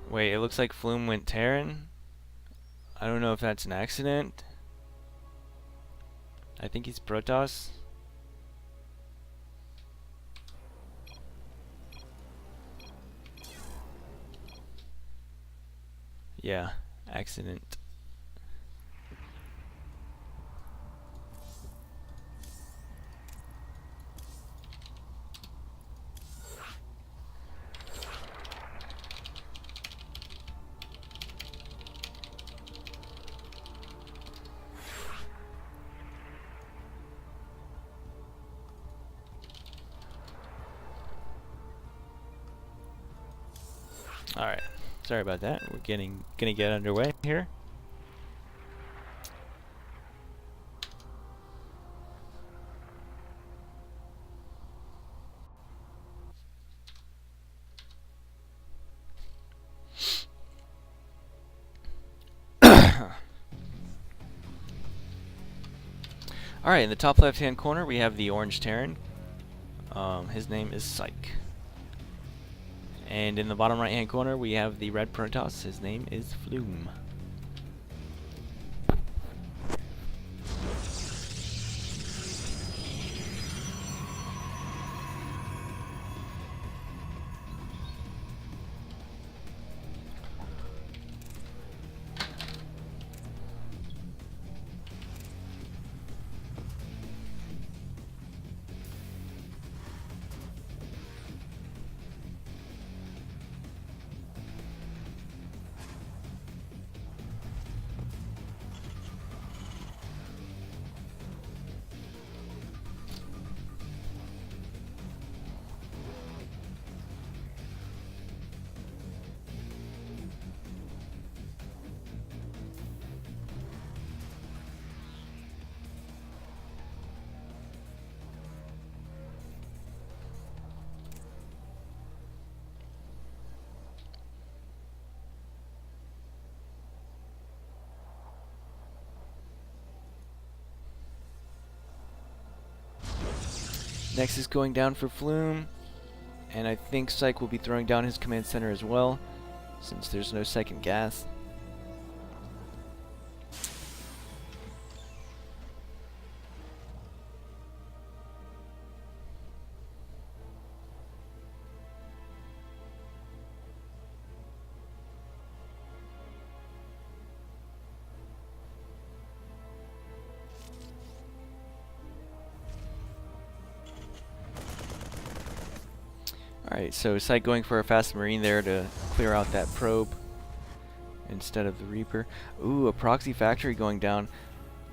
Wait, it looks like Flume went Terran. I don't know if that's an accident. I think he's Protoss. Yeah, accident. Alright, sorry about that. We're gonna get underway here. Alright, in the top left hand corner we have the orange Terran. His name is Syke. And in the bottom right hand corner we have the red Protoss. His name is Flume. Next is going down for Flume, and I think Psych will be throwing down his command center as well, since there's no second gas. Alright, so Psych going for a fast marine there to clear out that probe instead of the Reaper. Ooh, a proxy factory going down.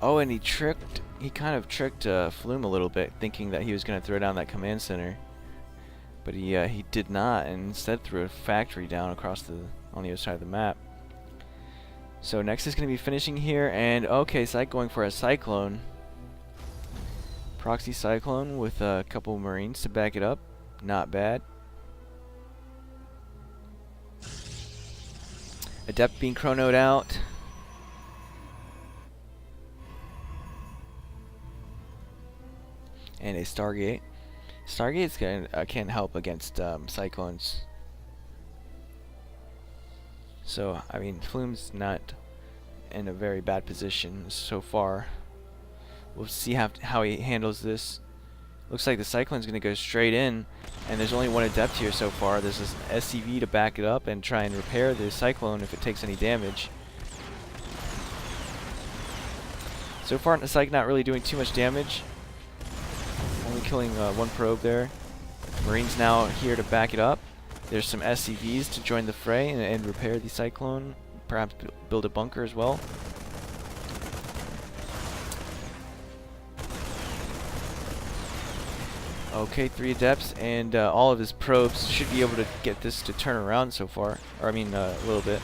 Oh, and he kind of tricked Flume a little bit, thinking that he was going to throw down that command center. But he did not, and instead threw a factory down across on the other side of the map. So next is going to be finishing here, and okay, Psych going for a Cyclone. Proxy Cyclone with a couple Marines to back it up. Not bad. Adept being chronoed out. And a Stargate. Stargate's can't help against Cyclones. So, I mean, Flume's not in a very bad position so far. We'll see how he handles this. Looks like the Cyclone's going to go straight in, and there's only one Adept here so far. There's this SCV to back it up and try and repair the Cyclone if it takes any damage. So far, the Psych not really doing too much damage. Only killing one probe there. Marines now here to back it up. There's some SCVs to join the fray and repair the Cyclone. Perhaps build a bunker as well. Okay, 3 Adepts, and all of his probes should be able to get this to turn around so far. Or, I mean, a little bit.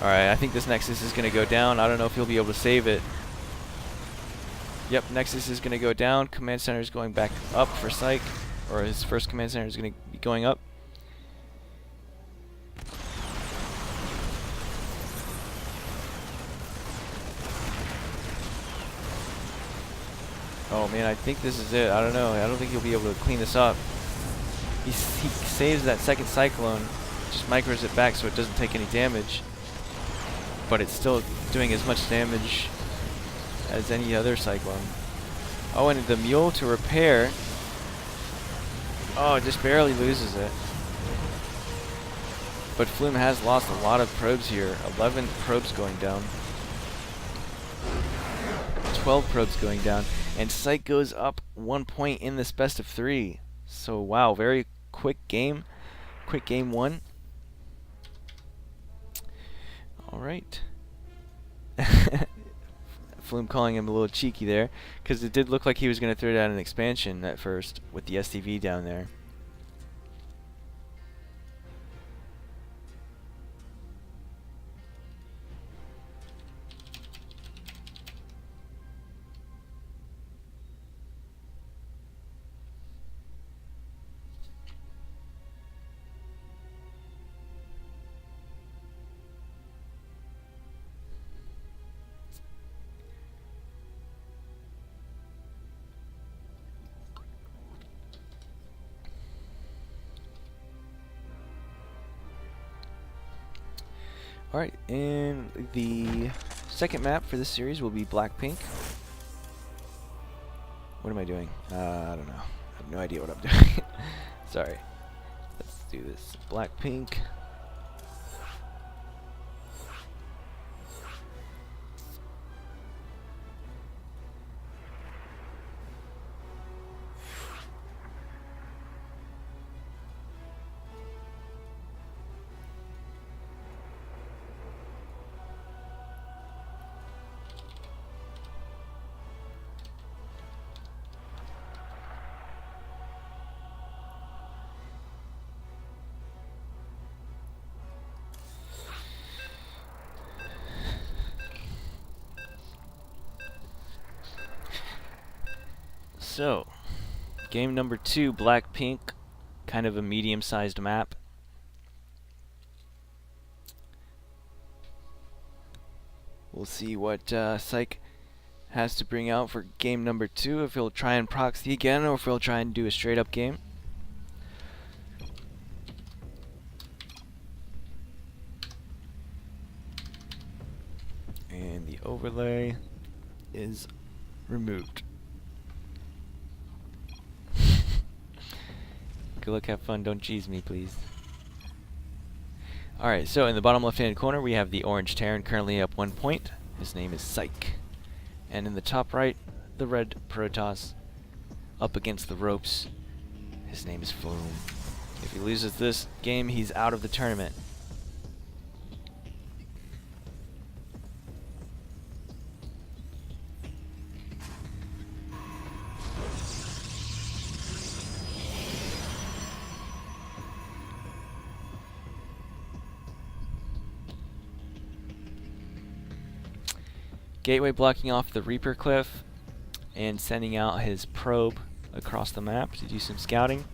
Alright, I think this Nexus is going to go down. I don't know if he'll be able to save it. Yep, Nexus is going to go down. Command Center is going back up for Psych. Or his first command center is going to be going up. Oh man, I think this is it. I don't know. I don't think he'll be able to clean this up. He saves that second Cyclone, just micros it back so it doesn't take any damage. But it's still doing as much damage as any other Cyclone. Oh, and the Mule to repair. Oh, it just barely loses it. But Flume has lost a lot of probes here. 11 probes going down. 12 probes going down. And Psych goes up 1 point in this best of 3. So, wow, very quick game. Quick game 1. Alright. Flume calling him a little cheeky there, because it did look like he was going to throw down an expansion at first with the STV down there. Alright, and the second map for this series will be Black-Pink. What am I doing? I don't know. I have no idea what I'm doing. Sorry. Let's do this. Black-Pink. So, game number 2, Black-Pink, kind of a medium-sized map. We'll see what Psych has to bring out for game number 2, if he'll try and proxy again or if he'll try and do a straight up game. And the overlay is removed. Good luck, have fun, don't cheese me please. Alright, so in the bottom left hand corner we have the orange Terran currently up 1 point. His name is Psych. And in the top right, the red Protoss up against the ropes. His name is Flume. If he loses this game, he's out of the tournament. Gateway blocking off the Reaper Cliff and sending out his probe across the map to do some scouting.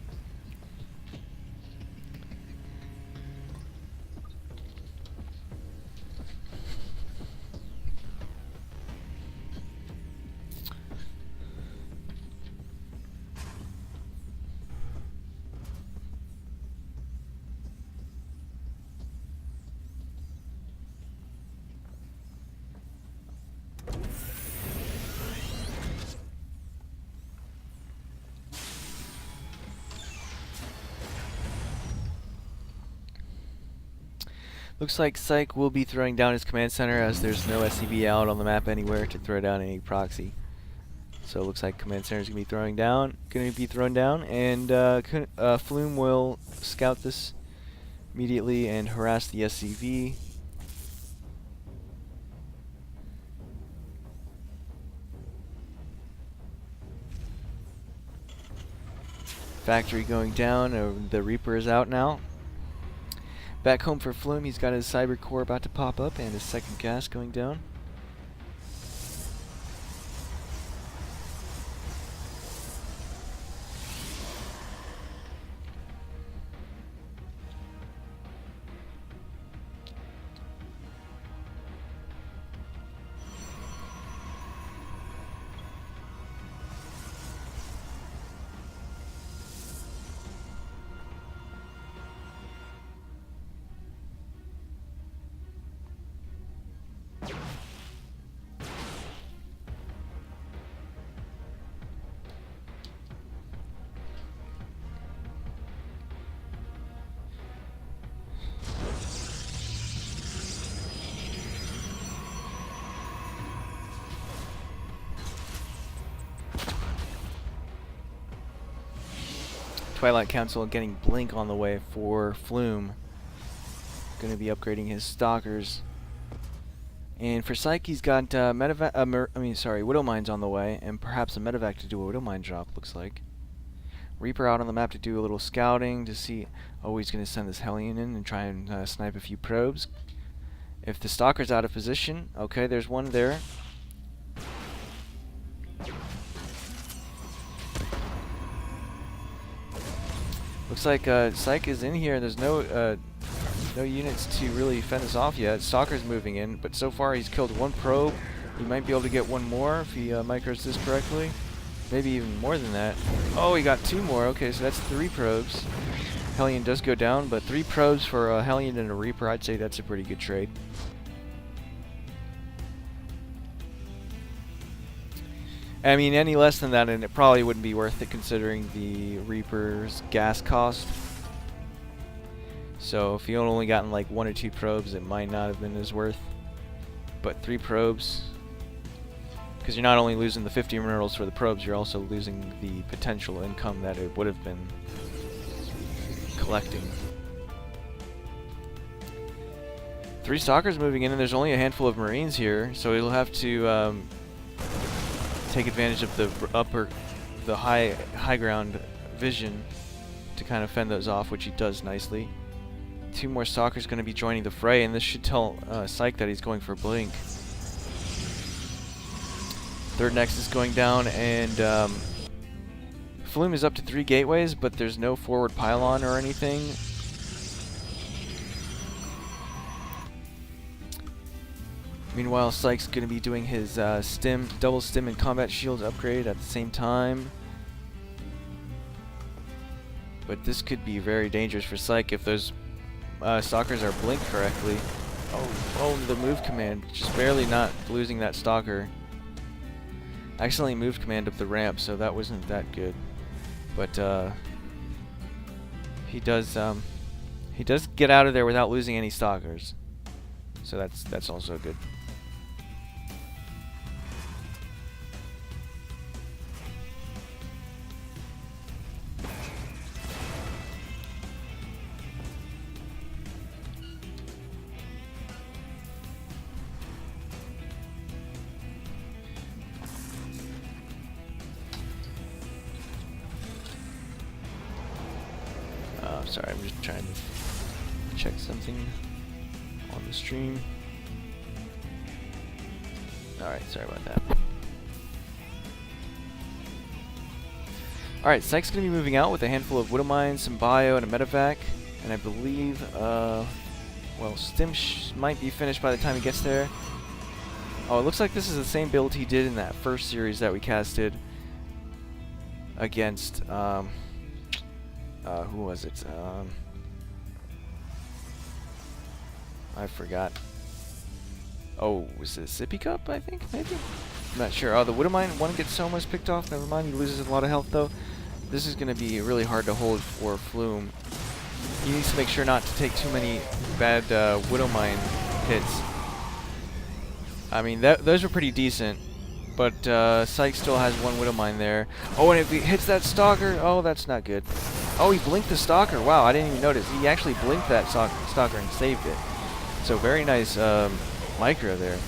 Looks like Psych will be throwing down his command center as there's no SCV out on the map anywhere to throw down any proxy. So it looks like command center is going to be thrown down, and Flume will scout this immediately and harass the SCV. Factory going down, the Reaper is out now. Back home for Flume, he's got his Cyber Core about to pop up and his second gas going down. Twilight Council getting Blink on the way for Flume. Going to be upgrading his Stalkers. And for Psyche, he's got Widow Mines on the way, and perhaps a Medevac to do a Widow Mine drop, looks like. Reaper out on the map to do a little scouting to see. Oh, he's going to send this Hellion in and try and snipe a few probes. If the Stalker's out of position, okay, there's one there. Looks like Psych is in here. There's no units to really fend this off yet. Stalker's moving in, but so far he's killed one probe. He might be able to get one more if he micros this correctly. Maybe even more than that. Oh, he got 2 more. Okay, so that's 3 probes. Hellion does go down, but 3 probes for a Hellion and a Reaper, I'd say that's a pretty good trade. I mean, any less than that, and it probably wouldn't be worth it considering the Reaper's gas cost. So if you only gotten like 1 or 2 probes, it might not have been as worth. But 3 probes, because you're not only losing the 50 minerals for the probes, you're also losing the potential income that it would have been collecting. 3 Stalkers moving in, and there's only a handful of Marines here, so he'll have to take advantage of the high ground vision to kind of fend those off, which he does nicely. 2 more Stalkers going to be joining the fray, and this should tell Psych that he's going for Blink. 3rd Nexus going down, and Flume is up to 3 gateways, but there's no forward pylon or anything. Meanwhile, Psych's going to be doing his double stim and combat shield upgrade at the same time. But this could be very dangerous for Psych if those stalkers are blinked correctly. Oh, the move command. Just barely not losing that stalker. Accidentally moved command up the ramp, so that wasn't that good. But he does get out of there without losing any stalkers. So that's also good. Sorry, I'm just trying to check something on the stream. Alright, sorry about that. Alright, Psych's going to be moving out with a handful of Widow Mines, some Bio, and a Medevac. And I believe, well, Stim might be finished by the time he gets there. Oh, it looks like this is the same build he did in that first series that we casted against, who was it? I forgot. Oh, was it Sippy Cup, I think, maybe? I'm not sure. Oh, the Widow Mine one gets so much picked off. Never mind, he loses a lot of health, though. This is going to be really hard to hold for Flume. He needs to make sure not to take too many bad Widow Mine hits. I mean, those were pretty decent. But Psych still has one Widow Mine there. Oh, and if he hits that Stalker, oh, that's not good. Oh, he blinked the Stalker. Wow, I didn't even notice. He actually blinked that Stalker and saved it. So very nice micro there.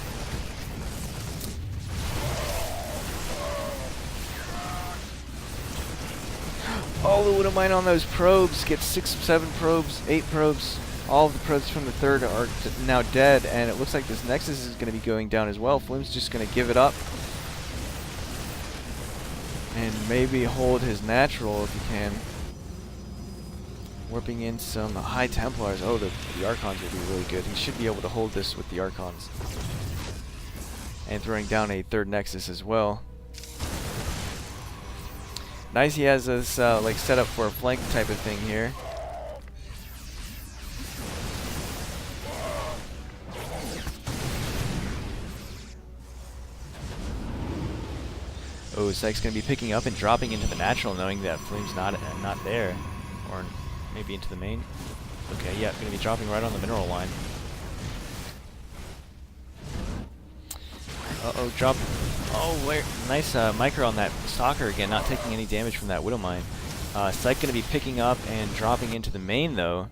Oh, the Widow Mine on those probes. Gets 6, 7 probes, 8 probes. All of the probes from the third are now dead, and it looks like this Nexus is going to be going down as well. Flume's just going to give it up. And maybe hold his natural if he can. Warping in some High Templars. Oh, the Archons will be really good. He should be able to hold this with the Archons. And throwing down a third Nexus as well. Nice, he has this like set up for a flank type of thing here. Oh, Psych's going to be picking up and dropping into the natural, knowing that Flume's not there. Or maybe into the main. Okay, yeah, going to be dropping right on the mineral line. Uh-oh, drop. Oh, where? Nice micro on that Stalker again, not taking any damage from that Widow Mine. Psych going to be picking up and dropping into the main, though.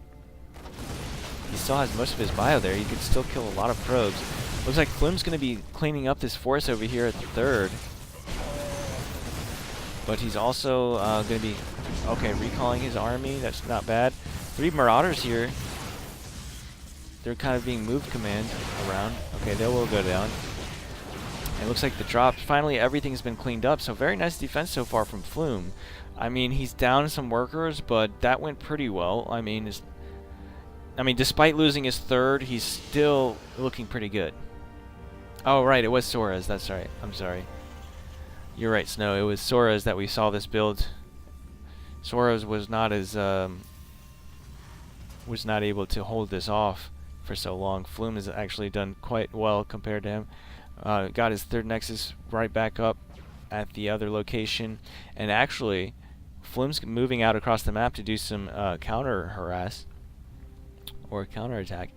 He still has most of his bio there. He could still kill a lot of probes. Looks like Flume's going to be cleaning up this force over here at the third. But he's also going to be, okay, recalling his army. That's not bad. 3 Marauders here. They're kind of being moved command around. Okay, they will go down. It looks like the drops, finally everything's been cleaned up, so very nice defense so far from Flume. I mean, he's down some workers, but that went pretty well. I mean, despite losing his third, he's still looking pretty good. Oh, right, it was Sora's, that's right. I'm sorry. You're right, Snow, it was Sora's that we saw this build. Sora's was not as, was not able to hold this off for so long. Flume has actually done quite well compared to him. Got his third Nexus right back up at the other location, and actually Flume's moving out across the map to do some counter harass or counter attack.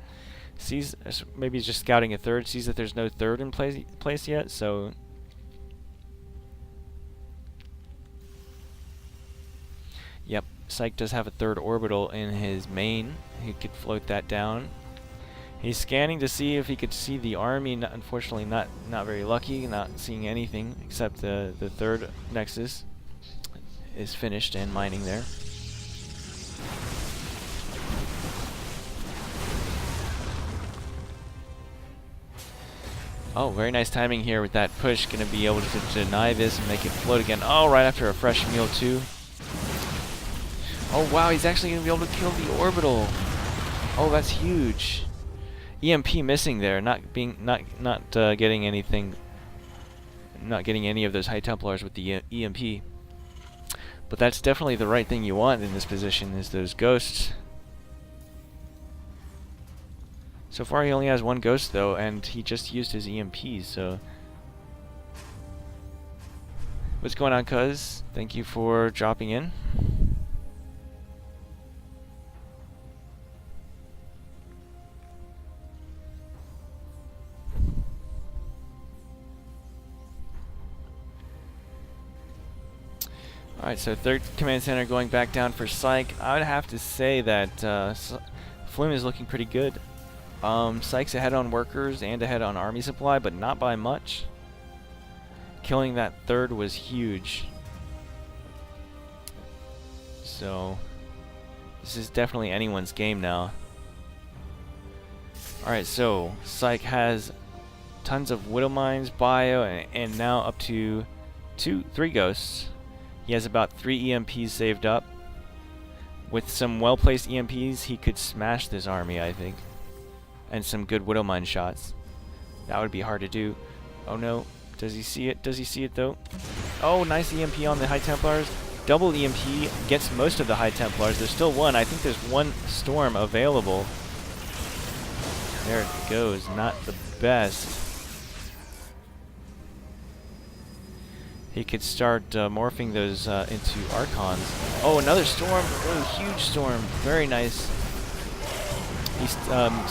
Sees, maybe he's just scouting a third, sees that there's no third in place yet, so yep, Psych does have a third orbital in his main. He could float that down. He's scanning to see if he could see the army. Unfortunately, not very lucky. Not seeing anything except the third Nexus is finished and mining there. Oh, very nice timing here with that push. Going to be able to deny this and make it float again. Oh, right after a fresh meal too. Oh wow, he's actually gonna be able to kill the orbital. Oh, that's huge. EMP missing there, not getting anything, not getting any of those high Templars with the EMP. But that's definitely the right thing you want in this position, is those ghosts. So far he only has one ghost though, and he just used his EMPs, so... What's going on, cuz? Thank you for dropping in. Alright, so third command center going back down for Psych. I would have to say that Flume is looking pretty good. Psych's ahead on workers and ahead on army supply, but not by much. Killing that third was huge. So this is definitely anyone's game now. Alright, so Psych has tons of Widow Mines, Bio, and now up to 3 ghosts. He has about 3 EMPs saved up. With some well-placed EMPs, he could smash this army, I think. And some good Widow Mine shots. That would be hard to do. Oh no. Does he see it? Does he see it though? Oh, nice EMP on the High Templars. Double EMP gets most of the High Templars. There's still one. I think there's one Storm available. There it goes. Not the best. He could start morphing those into Archons. Oh, another Storm. Oh, huge Storm. Very nice. He's,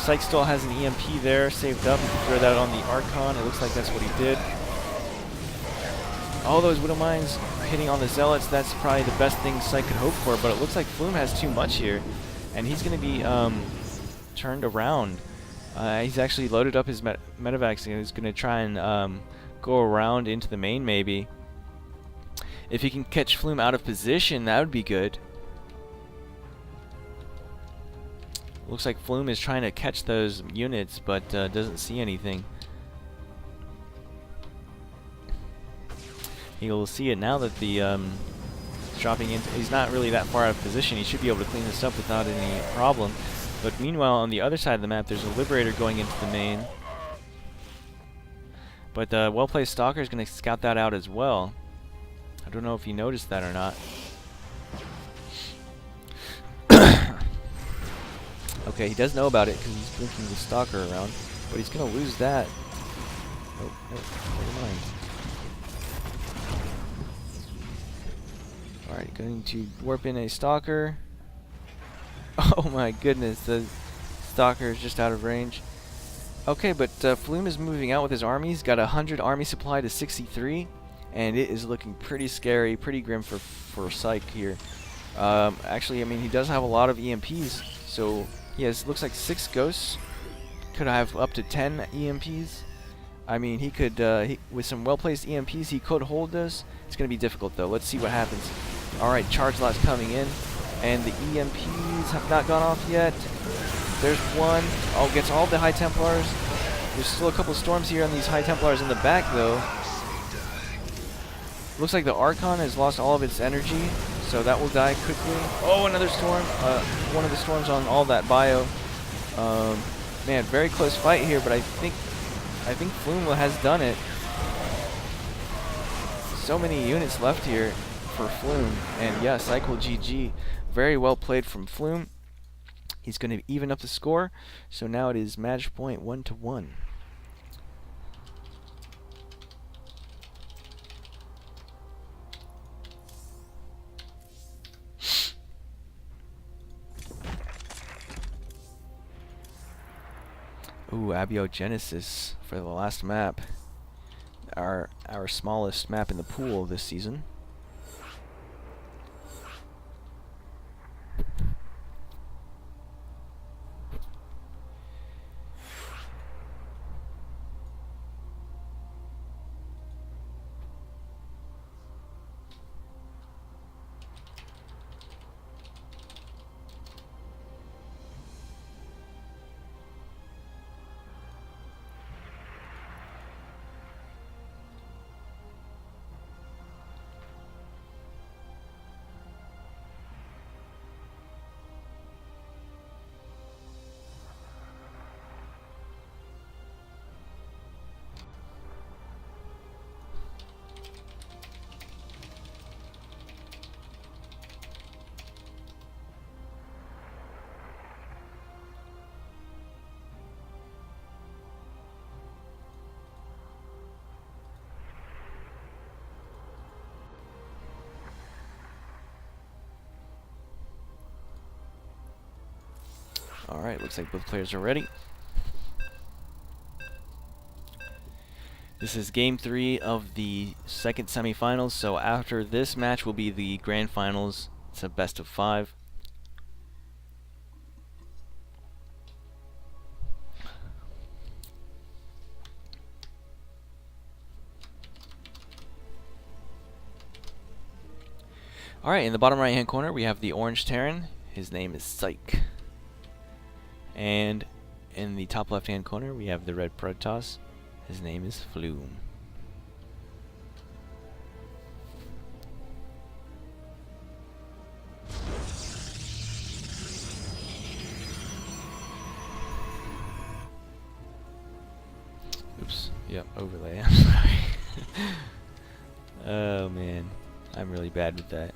Psych still has an EMP there saved up. He can throw that on the Archon. It looks like that's what he did. All those Widow Mines hitting on the Zealots, that's probably the best thing Psych could hope for, but it looks like Flume has too much here. And he's going to be turned around. He's actually loaded up his medevacs and he's going to try and go around into the main maybe. If he can catch Flume out of position, that would be good. Looks like Flume is trying to catch those units, but doesn't see anything. You'll see it now that the dropping in. He's not really that far out of position. He should be able to clean this up without any problem. But meanwhile, on the other side of the map, there's a Liberator going into the main. But the well-placed Stalker is going to scout that out as well. I don't know if you noticed that or not. Okay, he does know about it because he's blinking the Stalker around, but he's going to lose that. Oh, no, never mind. Alright, going to warp in a Stalker. Oh my goodness, the Stalker is just out of range. Okay, but Flume is moving out with his army. He's got 100 army supply to 63, and it is looking pretty scary, pretty grim for Psych here. Actually, I mean, he does have a lot of EMPs, so he has, looks like 6 ghosts. Could have up to 10 EMPs. I mean, he could, with some well-placed EMPs, he could hold this. It's going to be difficult, though. Let's see what happens. Alright, Charge Lot's coming in, and the EMPs have not gone off yet. There's one. Oh, gets all the High Templars. There's still a couple Storms here on these High Templars in the back, though. Looks like the Archon has lost all of its energy, so that will die quickly. Oh, another Storm. One of the Storms on all that Bio. Man, very close fight here, but I think Flume has done it. So many units left here for Flume, and yeah, Cycle GG. Very well played from Flume. He's going to even up the score, so now it is match point 1-1. Ooh, Abiogenesis for the last map. Our smallest map in the pool this season. Alright, looks like both players are ready. This is game 3 of the second semifinals, so after this match will be the grand finals. It's a best of 5. Alright, in the bottom right hand corner we have the orange Terran. His name is Psych. And in the top left hand corner we have the red Protoss. His name is Flume. Oops, yep, overlay, I'm sorry. Oh man, I'm really bad with that.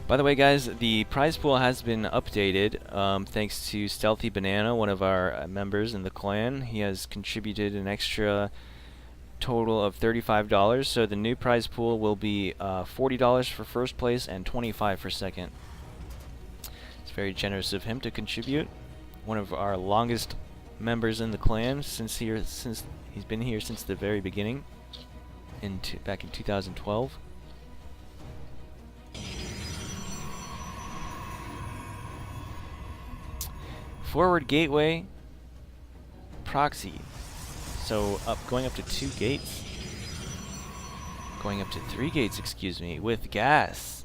By the way, guys, the prize pool has been updated thanks to Stealthy Banana, one of our members in the clan. He has contributed an extra total of $35, so the new prize pool will be $40 for first place and $25 for second. It's very generous of him to contribute. One of our longest members in the clan since he's been here since the very beginning, back in 2012. Forward gateway proxy. So going up to 2 gates. Going up to 3 gates, excuse me, with gas.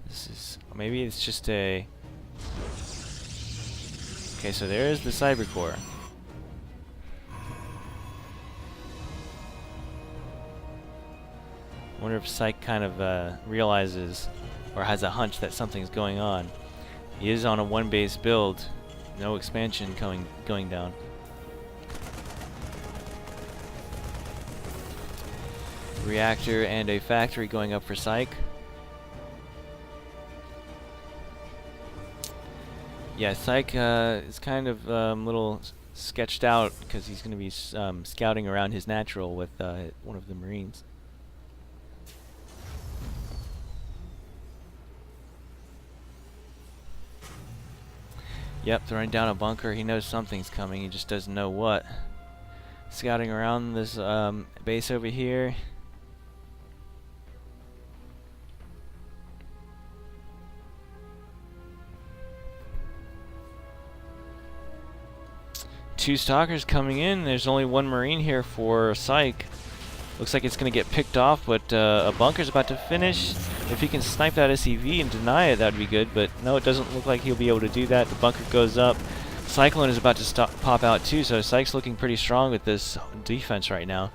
This is, maybe it's just a... Okay, so there is the cyber core. Wonder if Psych kind of realizes or has a hunch that something's going on. He is on a 1-base build, no expansion going down. Reactor and a factory going up for Psych. Yeah, Psych is kind of little sketched out because he's going to be scouting around his natural with one of the Marines. Yep, throwing down a bunker. He knows something's coming, he just doesn't know what. Scouting around this base over here. Two stalkers coming in. There's only 1 Marine here for Psych. Looks like it's going to get picked off, but a bunker's about to finish. If he can snipe that SCV and deny it, that'd be good, but no, it doesn't look like he'll be able to do that. The bunker goes up. Cyclone is about to pop out too, so Psych's looking pretty strong with this defense right now.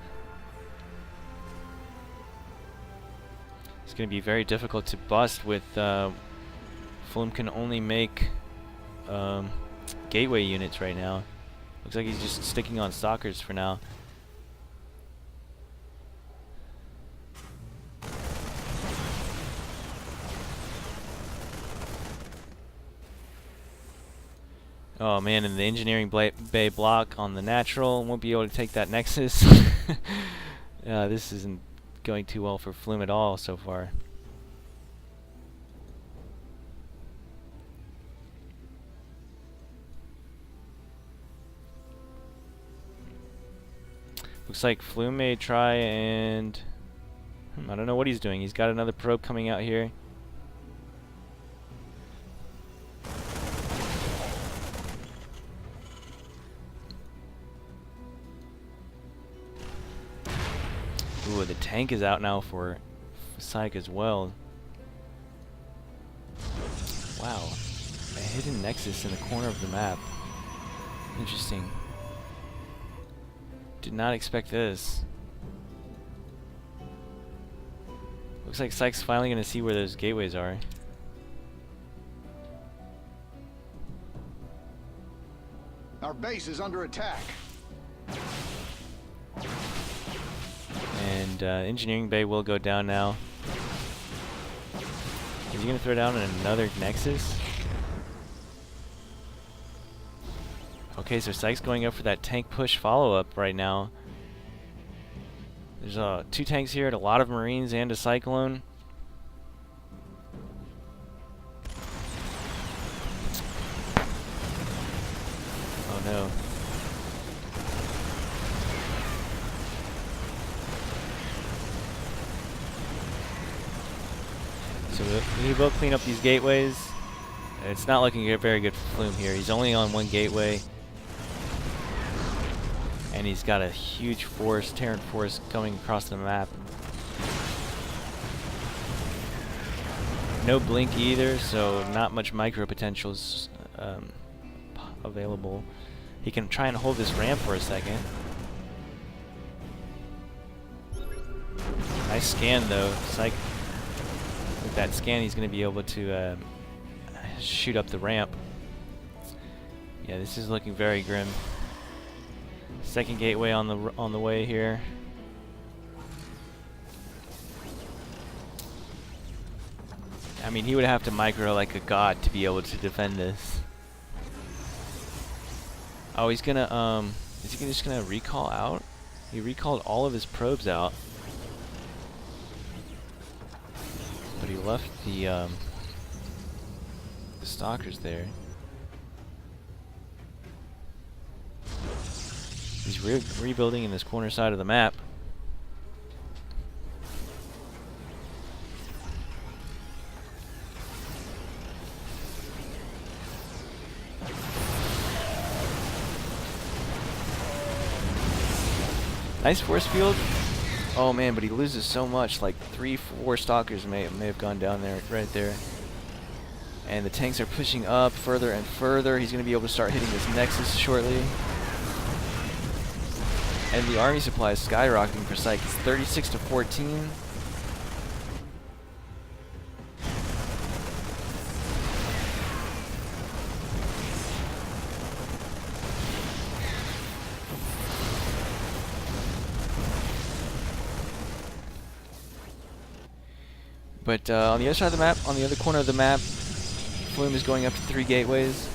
It's going to be very difficult to bust with Flume can only make gateway units right now. Looks like he's just sticking on stalkers for now. Oh man, and the engineering bay block on the natural won't be able to take that nexus. This isn't going too well for Flume at all so far. Looks like Flume may try and... I don't know what he's doing. He's got another probe coming out here. Ooh, the tank is out now for Psych as well. Wow. A hidden nexus in the corner of the map. Interesting. Did not expect this. Looks like Psych's finally going to see where those gateways are. Our base is under attack. And engineering bay will go down now. Is he going to throw down another nexus? Okay, so Sykes going up for that tank push follow-up right now. There's 2 tanks here, and a lot of Marines and a Cyclone. Oh no. So we need to both clean up these gateways. It's not looking very good for Flume here. He's only on 1 gateway. And he's got a huge force, Terran force, coming across the map. No blink either, so not much micro potentials available. He can try and hold this ramp for a second. Nice scan though. Psych. With that scan, he's going to be able to shoot up the ramp. Yeah, this is looking very grim. Second gateway on the way here. I mean, he would have to micro like a god to be able to defend this. Oh, he's gonna is he just gonna recall out? He recalled all of his probes out, but he left the stalkers there. He's rebuilding in this corner side of the map. Nice force field. Oh man, but he loses so much. Like 3-4 stalkers may have gone down there, right there. And the tanks are pushing up further and further. He's going to be able to start hitting this nexus shortly. And the army supply is skyrocketing for Psych. It's 36 to 14. But on the other side of the map, on the other corner of the map, Flume is going up to 3 gateways.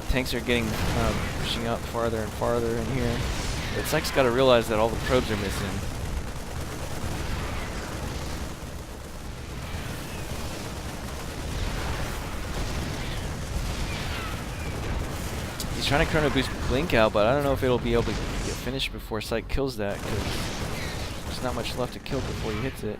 Tanks are getting pushing up farther and farther in here. But Psych's got to realize that all the probes are missing. He's trying to chrono boost Blink out, but I don't know if it'll be able to get finished before Psych kills that, because there's not much left to kill before he hits it.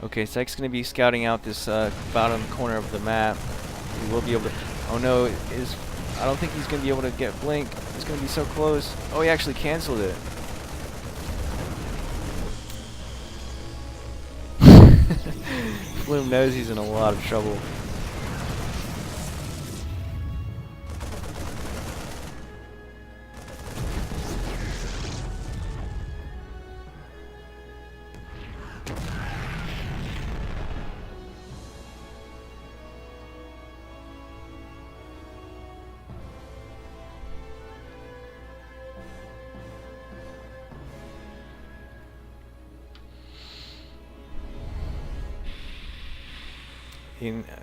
Okay, Psych's going to be scouting out this bottom corner of the map. He will be able to... Oh no, I don't think he's going to be able to get Blink. He's going to be so close. Oh, he actually canceled it. Flume knows he's in a lot of trouble.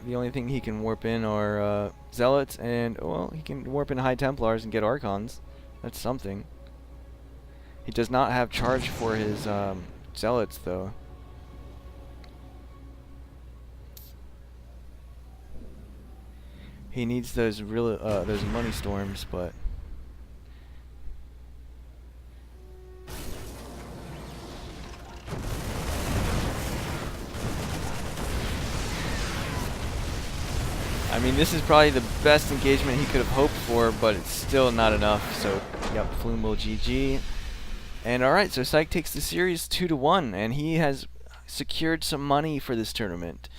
The only thing he can warp in are Zealots, and, well, he can warp in High Templars and get Archons. That's something. He does not have charge for his Zealots, though. He needs those those money storms, but... I mean, this is probably the best engagement he could have hoped for, but it's still not enough. So, yep, Flume will GG. And alright, so Psych takes the series 2-1, and he has secured some money for this tournament.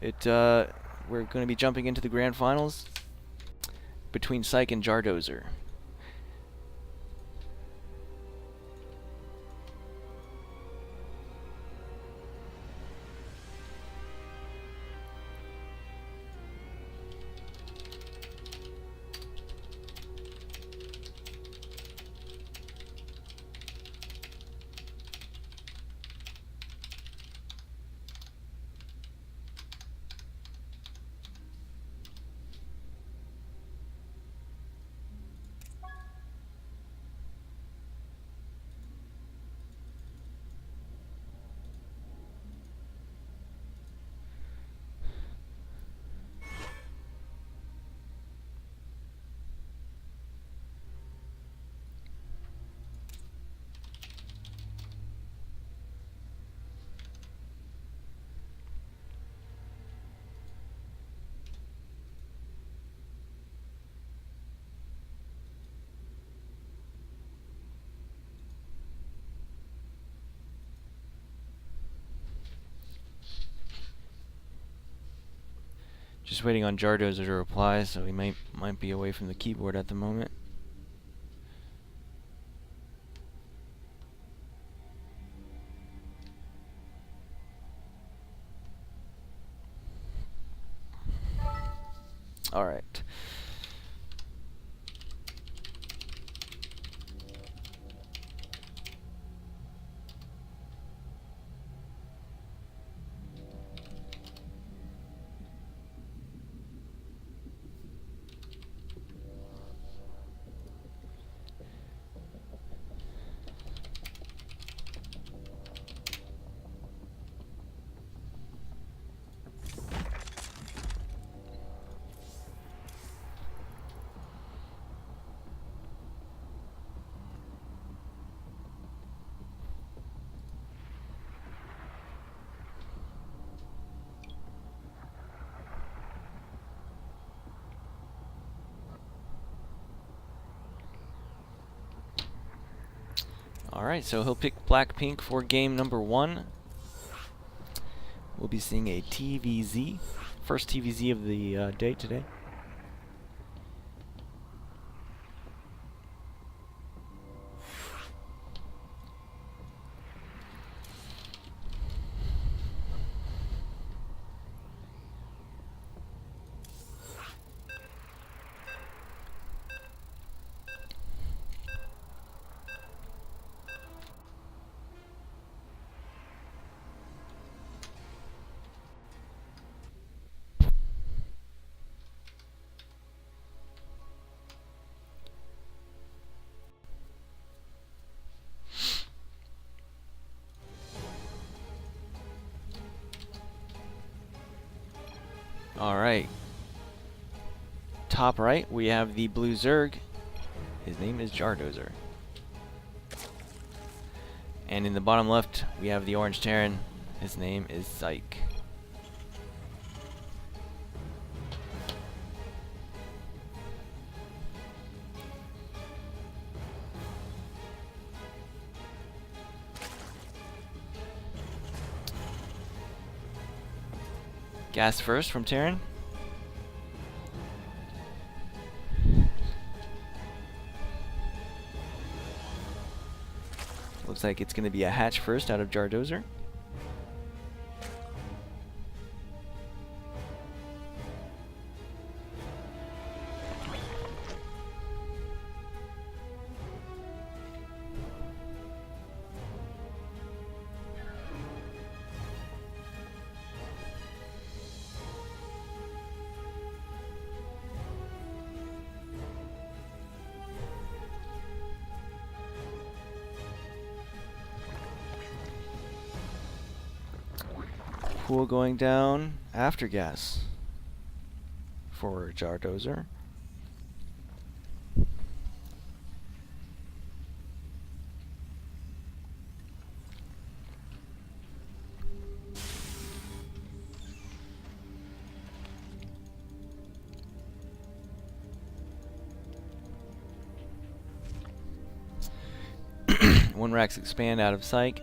We're going to be jumping into the grand finals between Psych and Jardozer. Just waiting on Jardozer to reply, so he might be away from the keyboard at the moment. All right. Alright, so he'll pick Blackpink for game number 1. We'll be seeing a TVZ. First TVZ of the day today. Alright. Top right, we have the blue Zerg. His name is Jardozer. And in the bottom left, we have the orange Terran. His name is Psych. Gas first from Terran. Looks like it's going to be a hatch first out of Jardozer. Pool going down after gas for Jardozer. One racks expand out of Psych.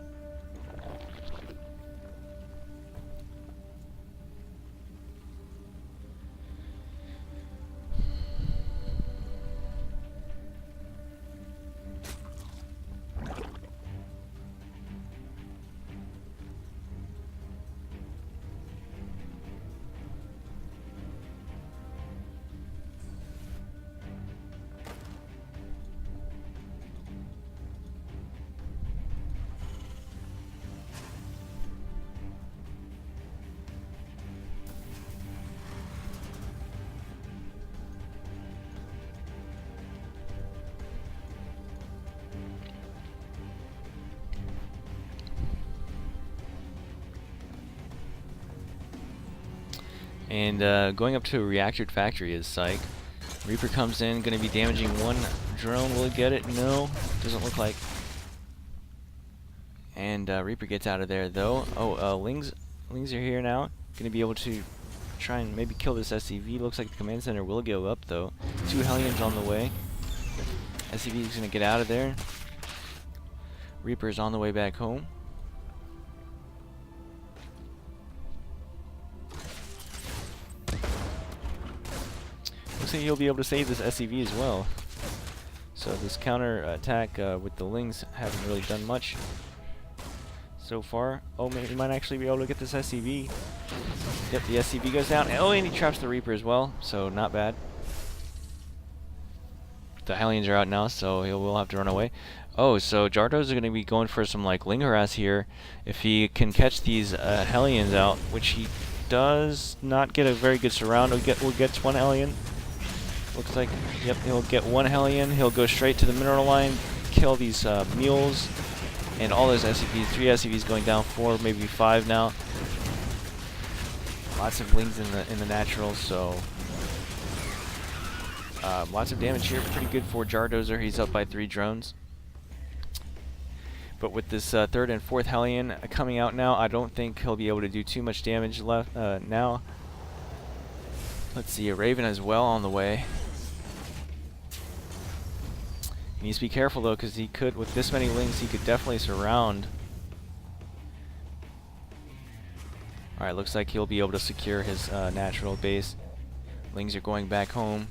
And going up to a reactored factory is Psych. Reaper comes in, going to be damaging one drone. Will he get it? No, doesn't look like. And Reaper gets out of there though. Oh, Lings are here now. Going to be able to try and maybe kill this SCV. Looks like the command center will go up though. 2 Hellions on the way. SCV is going to get out of there. Reaper is on the way back home. looks like he'll be able to save this SCV as well. So this counter attack with the Lings haven't really done much so far. Oh, maybe he might actually be able to get this SCV. Yep, the SCV goes down. Oh, and he traps the Reaper as well, so not bad. The Hellions are out now, so he will have to run away. Oh, so Jardos are going to be going for some like Ling harass here. If he can catch these Hellions out, which he does not get a very good surround. We'll get one Hellion. Looks like, yep, he'll get one Hellion. He'll go straight to the mineral line, kill these mules, and all those SCVs. 3 SCVs going down, 4, maybe 5 now. Lots of Lings in the natural, so lots of damage here. Pretty good for Jardozer. He's up by 3 drones. But with this 3rd and 4th Hellion coming out now, I don't think he'll be able to do too much damage left now. Let's see, a Raven as well on the way. He needs to be careful though, because he could, with this many Lings, he could definitely surround. Alright, looks like he'll be able to secure his natural base. Lings are going back home.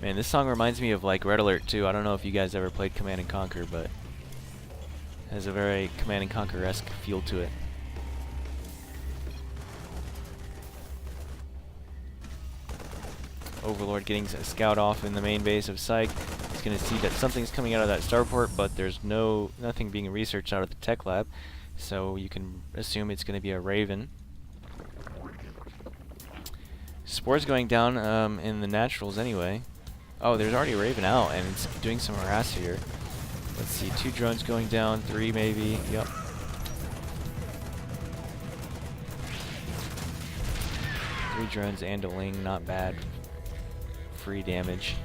Man, this song reminds me of like Red Alert 2. I don't know if you guys ever played Command and Conquer, but it has a very Command and Conquer-esque feel to it. Overlord getting a scout off in the main base of Psych. He's going to see that something's coming out of that starport, but there's nothing being researched out of the tech lab, so you can assume it's going to be a Raven. Spore's going down in the naturals anyway. Oh, there's already a Raven out, and it's doing some harass here. Let's see, 2 drones going down, 3 maybe. Yep. Three drones and a Ling, not bad. Free damage.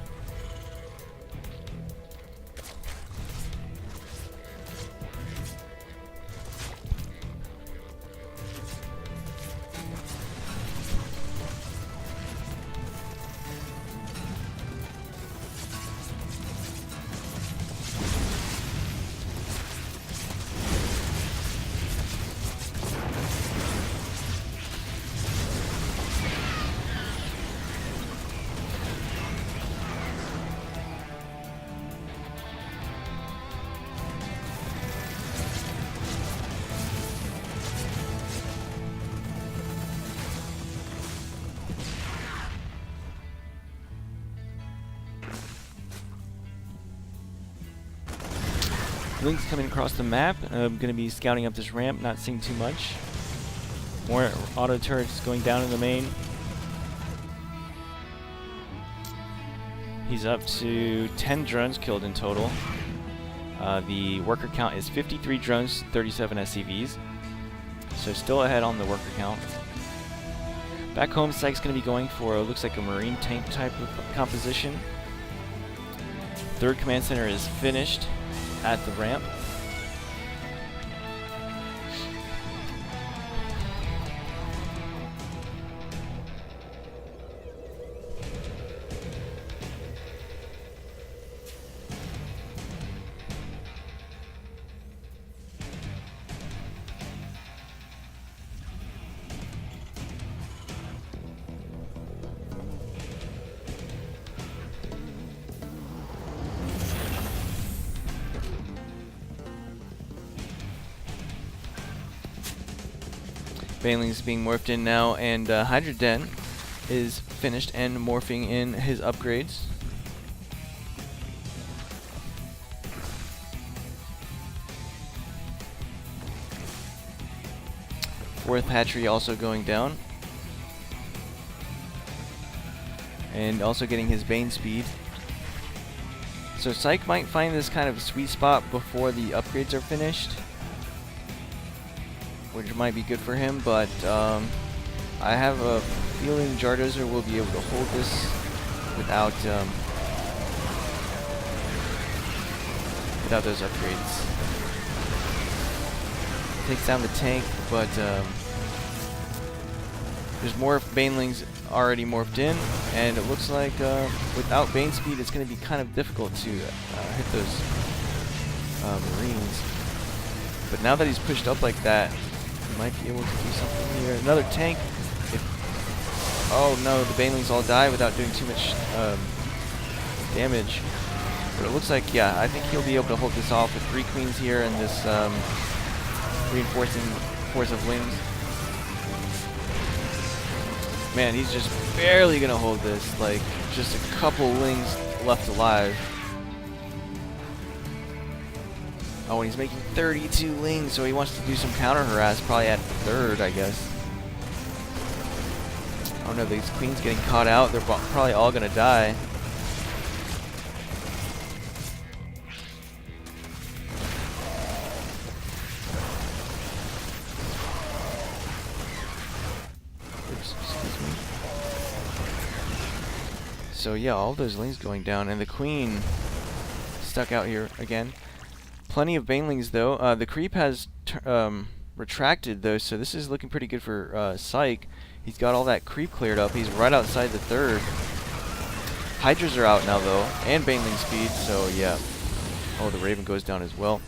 Link's coming across the map. I'm going to be scouting up this ramp, not seeing too much. More auto turrets going down in the main. He's up to 10 drones killed in total. The worker count is 53 drones, 37 SCVs. So still ahead on the worker count. Back home, Psych's going to be going for, looks like a marine tank type of composition. 3rd command center is finished at the ramp. Baneling's being morphed in now, and Hydra Den is finished and morphing in his upgrades. Fourth hatchery also going down. And also getting his Bane speed. So Psych might find this kind of sweet spot before the upgrades are finished, which might be good for him, but I have a feeling Jardozer will be able to hold this without those upgrades. Takes down the tank, but there's more Banelings already morphed in, and it looks like without Bane speed it's going to be kind of difficult to hit those Marines. But now that he's pushed up like that, he might be able to do something here. Another tank. Oh no, the banelings all die without doing too much damage. But it looks like, yeah, I think he'll be able to hold this off with 3 queens here and this reinforcing force of wings. Man, he's just barely gonna hold this. Like, just a couple wings left alive. Oh, and he's making 32 lings, so he wants to do some counter harass, probably at 3rd, I guess. Oh no, these queens getting caught out. They're probably all gonna die. Oops, excuse me. So yeah, all those lings going down, and the queen stuck out here again. Plenty of banelings though. The creep has retracted though, so this is looking pretty good for Psych. He's got all that creep cleared up. He's right outside the 3rd. Hydras are out now though, and baneling speed, so yeah. Oh, the Raven goes down as well.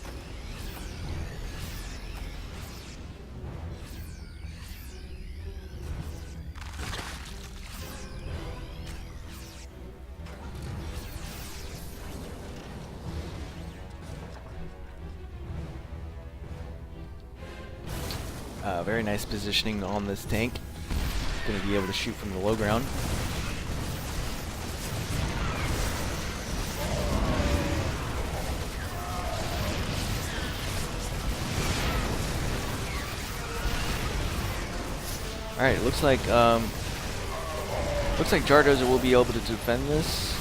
Very nice positioning on this tank. Going to be able to shoot from the low ground. All right, looks like Jardozer will be able to defend this.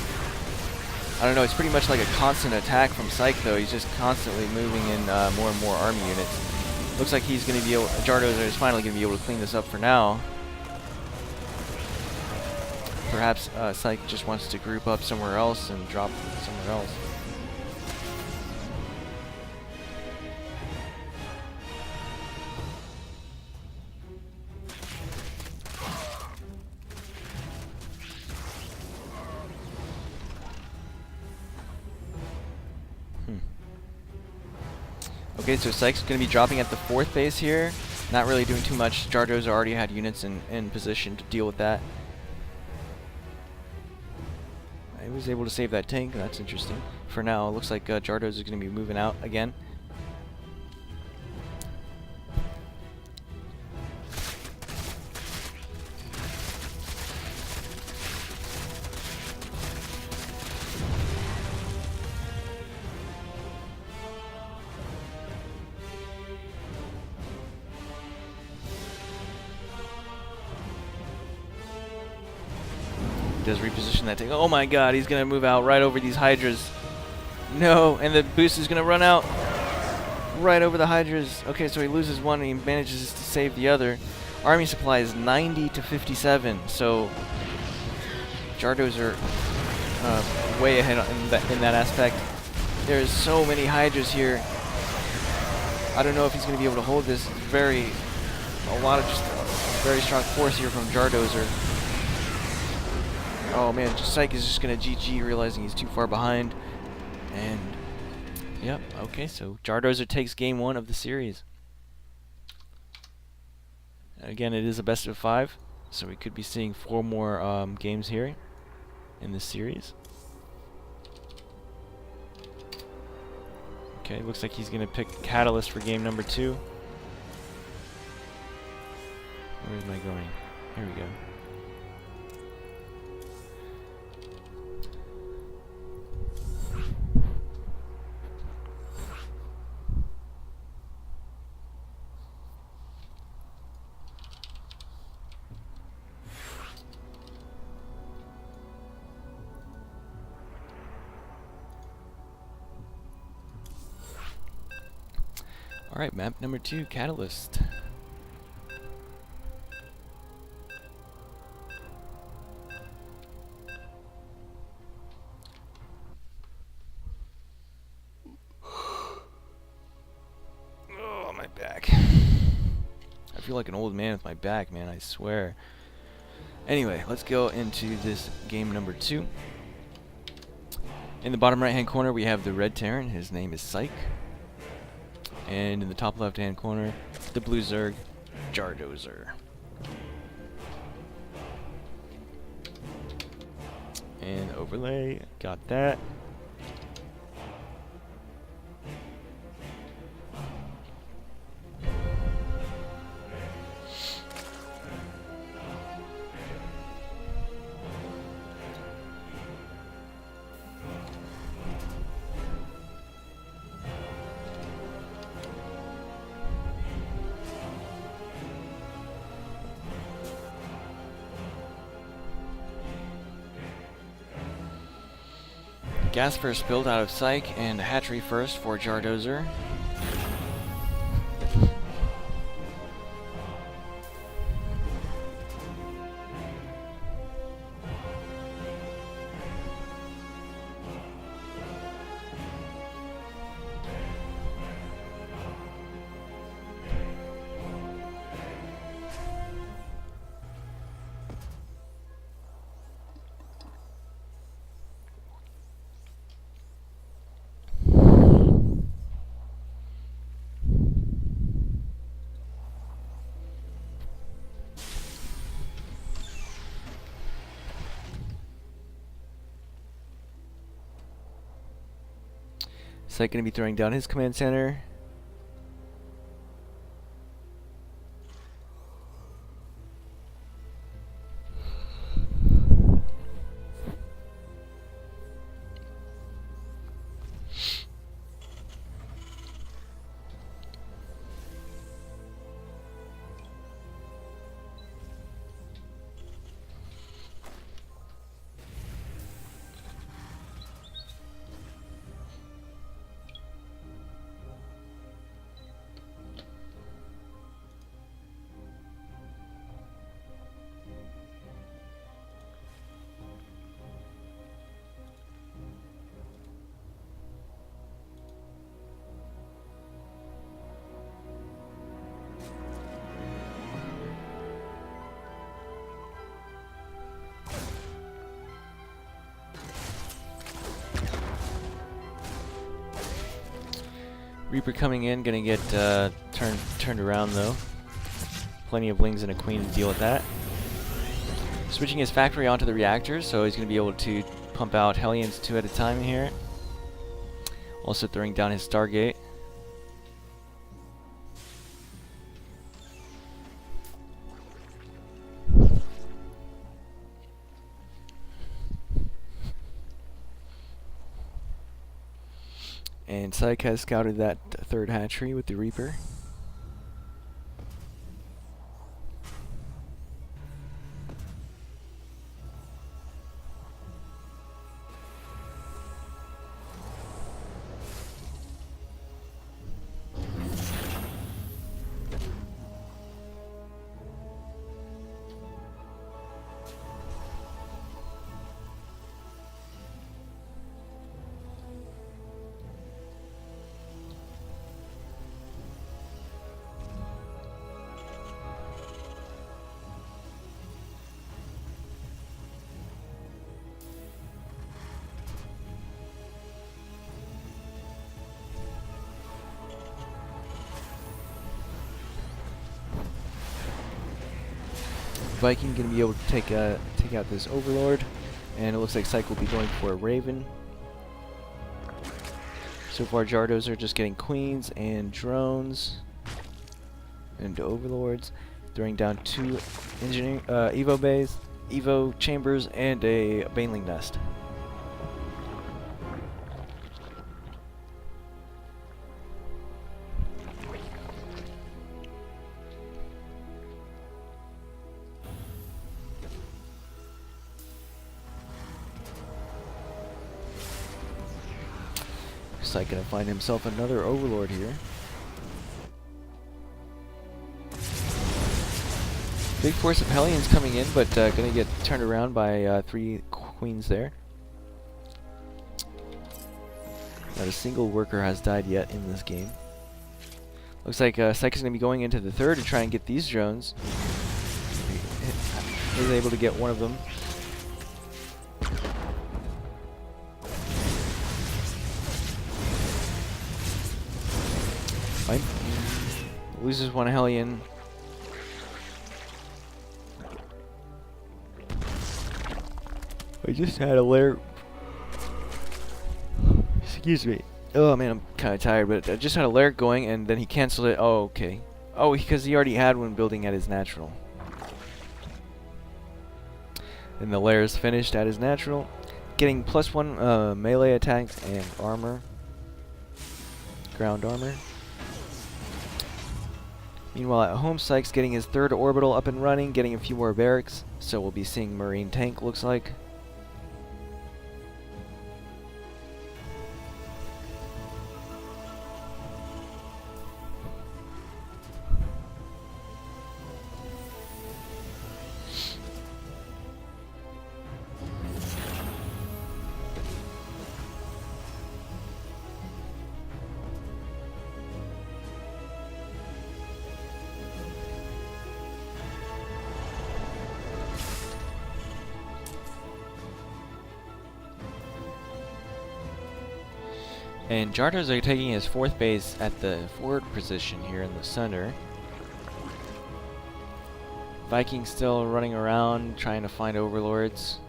I don't know. It's pretty much like a constant attack from Psych, though. He's just constantly moving in more and more army units. Looks like he's going to be able. Jardozer is finally going to be able to clean this up for now. Perhaps Psych just wants to group up somewhere else and drop somewhere else. Okay, so Psych's going to be dropping at the 4th base here. Not really doing too much. Jardozer already had units in position to deal with that. He was able to save that tank. That's interesting. For now, it looks like Jardozer is going to be moving out again. Does reposition that tank. Oh my god, he's gonna move out right over these Hydras. No, and the boost is gonna run out right over the Hydras. Okay, so he loses one and he manages to save the other. Army supply is 90 to 57, so Jardozer way ahead in that aspect. There's so many Hydras here. I don't know if he's gonna be able to hold this. Very strong force here from Jardozer. Oh man, Psych is just gonna GG, realizing he's too far behind. And, yep, okay, so Jardozer takes game 1 of the series. Again, it is a best of 5, so we could be seeing 4 more games here in this series. Okay, looks like he's gonna pick Catalyst for game number 2. Where am I going? Here we go. Alright, map number 2, Catalyst. Oh, my back. I feel like an old man with my back, man, I swear. Anyway, let's go into this game number 2. In the bottom right hand corner we have the red Terran. His name is Psych. And in the top left-hand corner, the blue Zerg, Jardozer. And overlay, got that. Gas first build out of Psych and hatchery first for Jardozer. Psych going to be throwing down his command center. Reaper coming in, gonna get turned around though. Plenty of wings and a queen to deal with that. Switching his factory onto the reactors, so he's gonna be able to pump out Hellions 2 at a time here. Also throwing down his Stargate. And Psych has scouted that third hatchery with the Reaper. Viking gonna be able to take out this Overlord, and it looks like Psych will be going for a Raven. So far, Jardos are just getting queens and drones and Overlords, throwing down 2 engineering Evo bays, Evo chambers, and a Baneling nest. Psych gonna find himself another Overlord here. Big force of Hellions coming in, but gonna get turned around by 3 queens there. Not a single worker has died yet in this game. Looks like Psych is gonna be going into the third to try and get these drones. He's able to get one of them. Fine. Loses one Hellion. I just had a lair. Excuse me. Oh man, I'm kind of tired, but I just had a lair going and then he canceled it. Oh, okay. Oh, because he already had one building at his natural. And the lair is finished at his natural. Getting +1 melee attacks and armor. Ground armor. Meanwhile, at home, Sykes getting his 3rd orbital up and running, getting a few more barracks. So we'll be seeing Marine tank, looks like. And Jardos are taking his 4th base at the forward position here in the center. Vikings still running around trying to find overlords.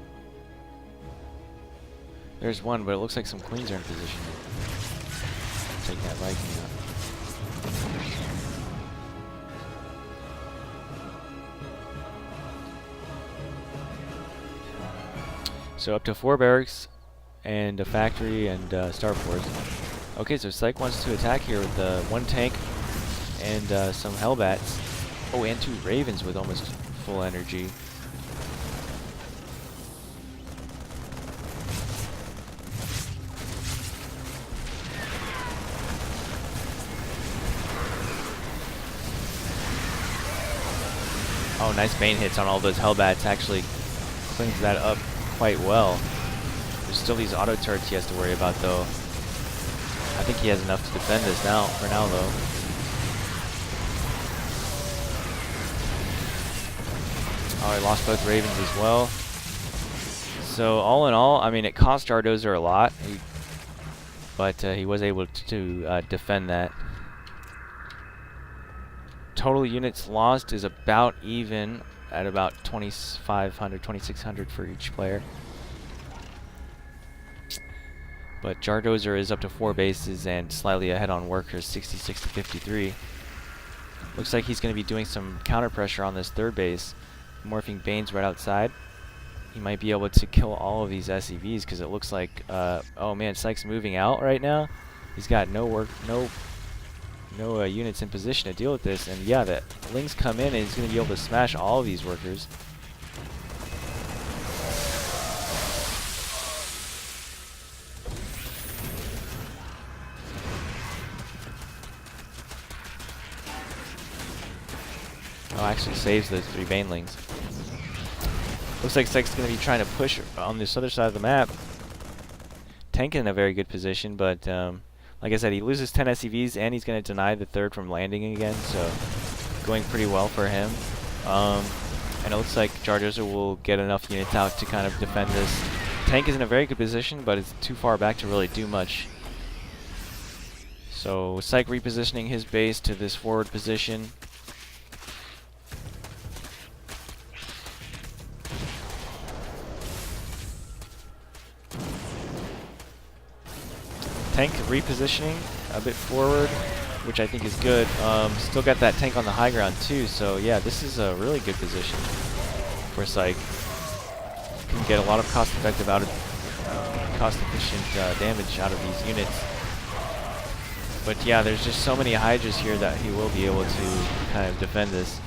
There's one, but it looks like some queens are in position. Take that Viking out. So up to 4 barracks and a factory and starports. Okay, so Psych wants to attack here with 1 tank and some Hellbats. Oh, and 2 Ravens with almost full energy. Oh, nice main hits on all those Hellbats. Actually cleans that up quite well. There's still these auto turrets he has to worry about, though. I think he has enough to defend this now, for now, though. Oh, he lost both Ravens as well. So, all in all, I mean, it cost Jardozer a lot, but he was able to defend that. Total units lost is about even at about 2,500, 2,600 for each player. But Jardozer is up to 4 bases and slightly ahead on workers, 66 to 53. Looks like he's going to be doing some counter pressure on this 3rd base, morphing Banes right outside. He might be able to kill all of these SCVs because it looks like, oh man, Sykes moving out right now. He's got no units in position to deal with this, and yeah, the Lings come in and he's going to be able to smash all of these workers. Oh, actually saves those 3 Banelings. Looks like Sykes is going to be trying to push on this other side of the map. Tank in a very good position, but like I said, he loses 10 SCVs and he's going to deny the 3rd from landing again, so going pretty well for him. And it looks like Jardozer will get enough units out to kind of defend this. Tank is in a very good position, but it's too far back to really do much. So Syke repositioning his base to this forward position. Tank repositioning a bit forward, which I think is good. Still got that tank on the high ground too, so yeah, this is a really good position for Syke. Can get a lot of cost-effective cost-efficient damage out of these units. But yeah, there's just so many Hydras here that he will be able to kind of defend this.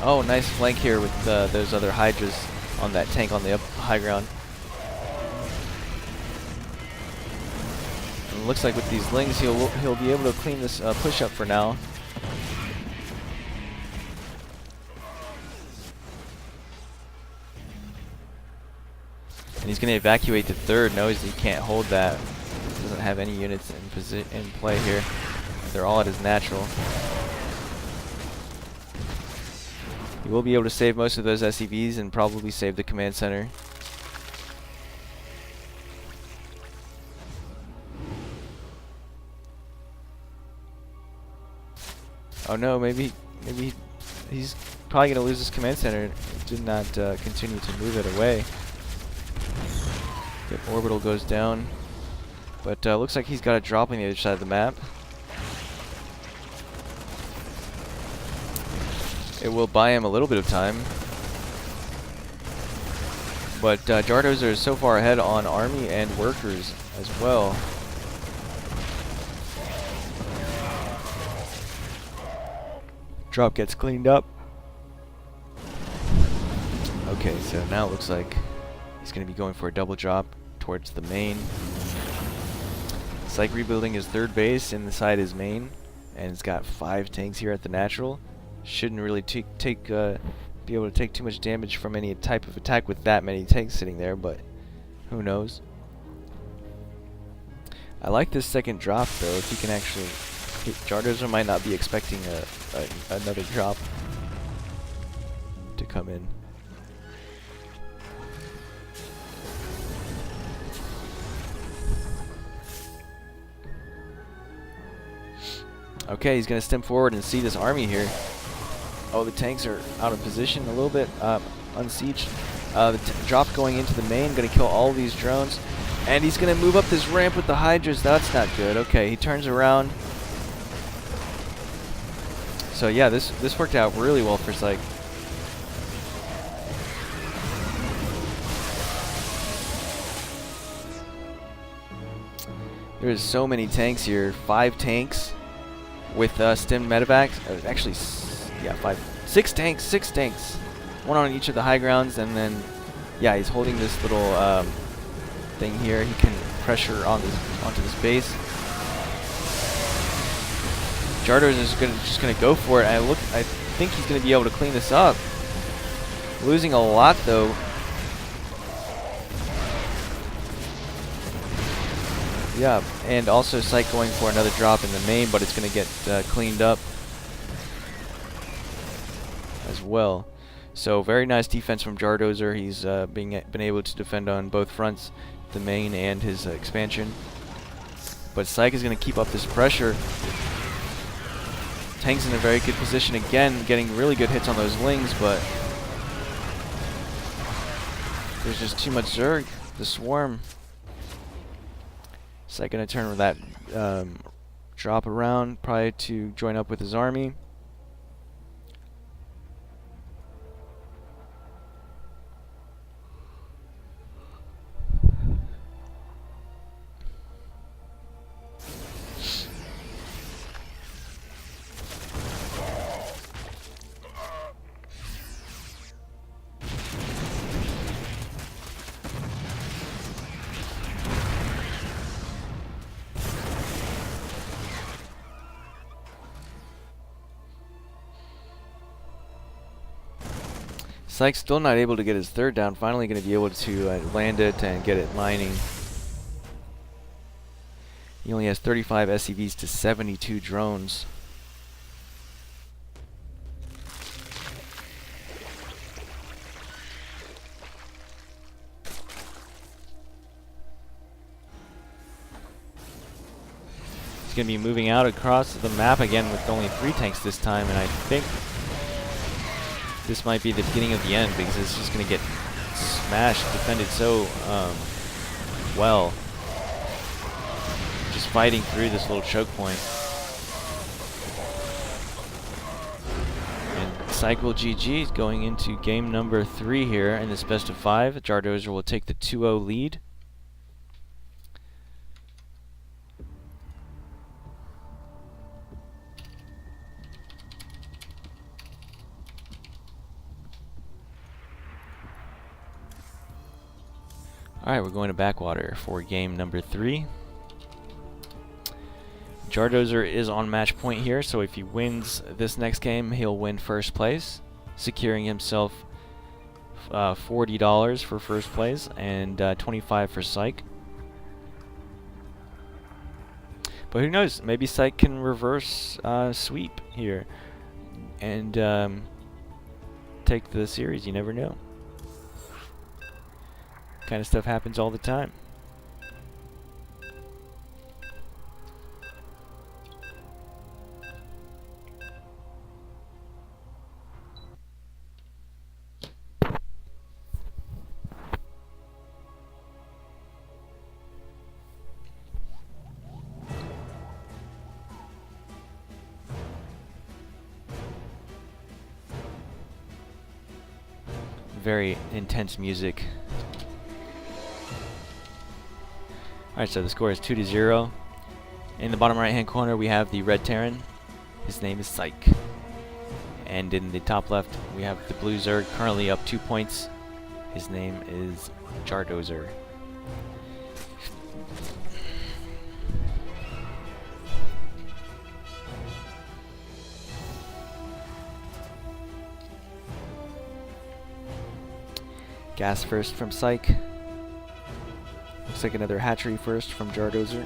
Oh, nice flank here with those other Hydras on that tank on the high ground. And it looks like with these Lings, he'll be able to clean this push up for now. He's going to evacuate to third. Knows he can't hold that. Doesn't have any units in play here. They're all at his natural. He will be able to save most of those SCVs and probably save the command center. Oh no, maybe he's probably going to lose his command center. Did not continue to move it away. The orbital goes down. But looks like he's got a drop on the other side of the map. It will buy him a little bit of time. But Jardozer is so far ahead on army and workers as well. Drop gets cleaned up. Okay, so now it looks like he's going to be going for a double drop towards the main. Psych rebuilding his third base inside his main, and it's got 5 tanks here at the natural. Shouldn't really be able to take too much damage from any type of attack with that many tanks sitting there, but who knows. I like this second drop though. If he can actually hit, Jardozer might not be expecting another drop to come in. Okay, he's going to stem forward and see this army here. Oh, the tanks are out of position a little bit, unsieged. The drop going into the main, going to kill all these drones. And he's going to move up this ramp with the Hydras. That's not good. Okay, he turns around. So yeah, this worked out really well for Psych. There's so many tanks here. 5 tanks. With stem medevacs, actually, yeah, 6 tanks, 6 tanks, 1 on each of the high grounds, and then, yeah, he's holding this little thing here. He can pressure onto this base. Jardozer is just gonna go for it. I think he's gonna be able to clean this up. Losing a lot though. Yeah, and also Psych going for another drop in the main, but it's going to get cleaned up as well. So very nice defense from Jardozer. He's been able to defend on both fronts, the main and his expansion. But Psych is going to keep up this pressure. Tank's in a very good position again, getting really good hits on those lings, but there's just too much Zerg. The swarm. Psych going to turn that drop around, probably to join up with his army. Psych's still not able to get his third down. Finally going to be able to land it and get it mining. He only has 35 SCVs to 72 drones. He's going to be moving out across the map again with only 3 tanks this time, and I think this might be the beginning of the end because it's just going to get smashed, defended so well. Just fighting through this little choke point. And Psych will GG going into game number 3 here in this best of 5. Jardozer will take the 2-0 lead. Alright, we're going to Backwater for game number 3. Jardozer is on match point here, so if he wins this next game, he'll win first place, securing himself $40 for first place and 25 for Psych. But who knows? Maybe Psych can reverse sweep here and take the series. You never know. Kind of stuff happens all the time. Very intense music. Alright, so the score is 2-0. In the bottom right hand corner we have the red Terran. His name is Psych. And in the top left we have the blue Zerg, currently up 2 points. His name is Jardozer. Gas first from Psych. Looks like another hatchery first from Jardozer.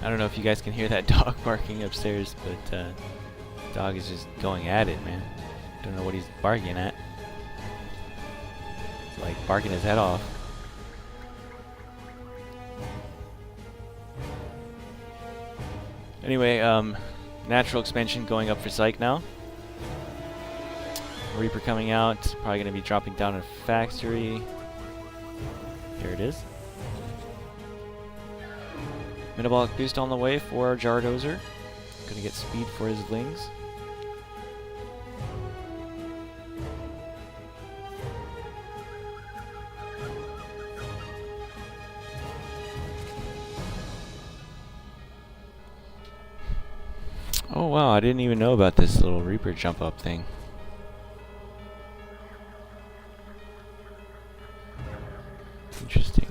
I don't know if you guys can hear that dog barking upstairs, but dog is just going at it, man. Don't know what he's barking at. It's like barking his head off. Anyway, natural expansion going up for Psych now. Reaper coming out, probably going to be dropping down a factory. Here it is. Metabolic boost on the way for Jardozer. Gonna get speed for his Lings. Oh wow, I didn't even know about this little Reaper jump up thing. Interesting.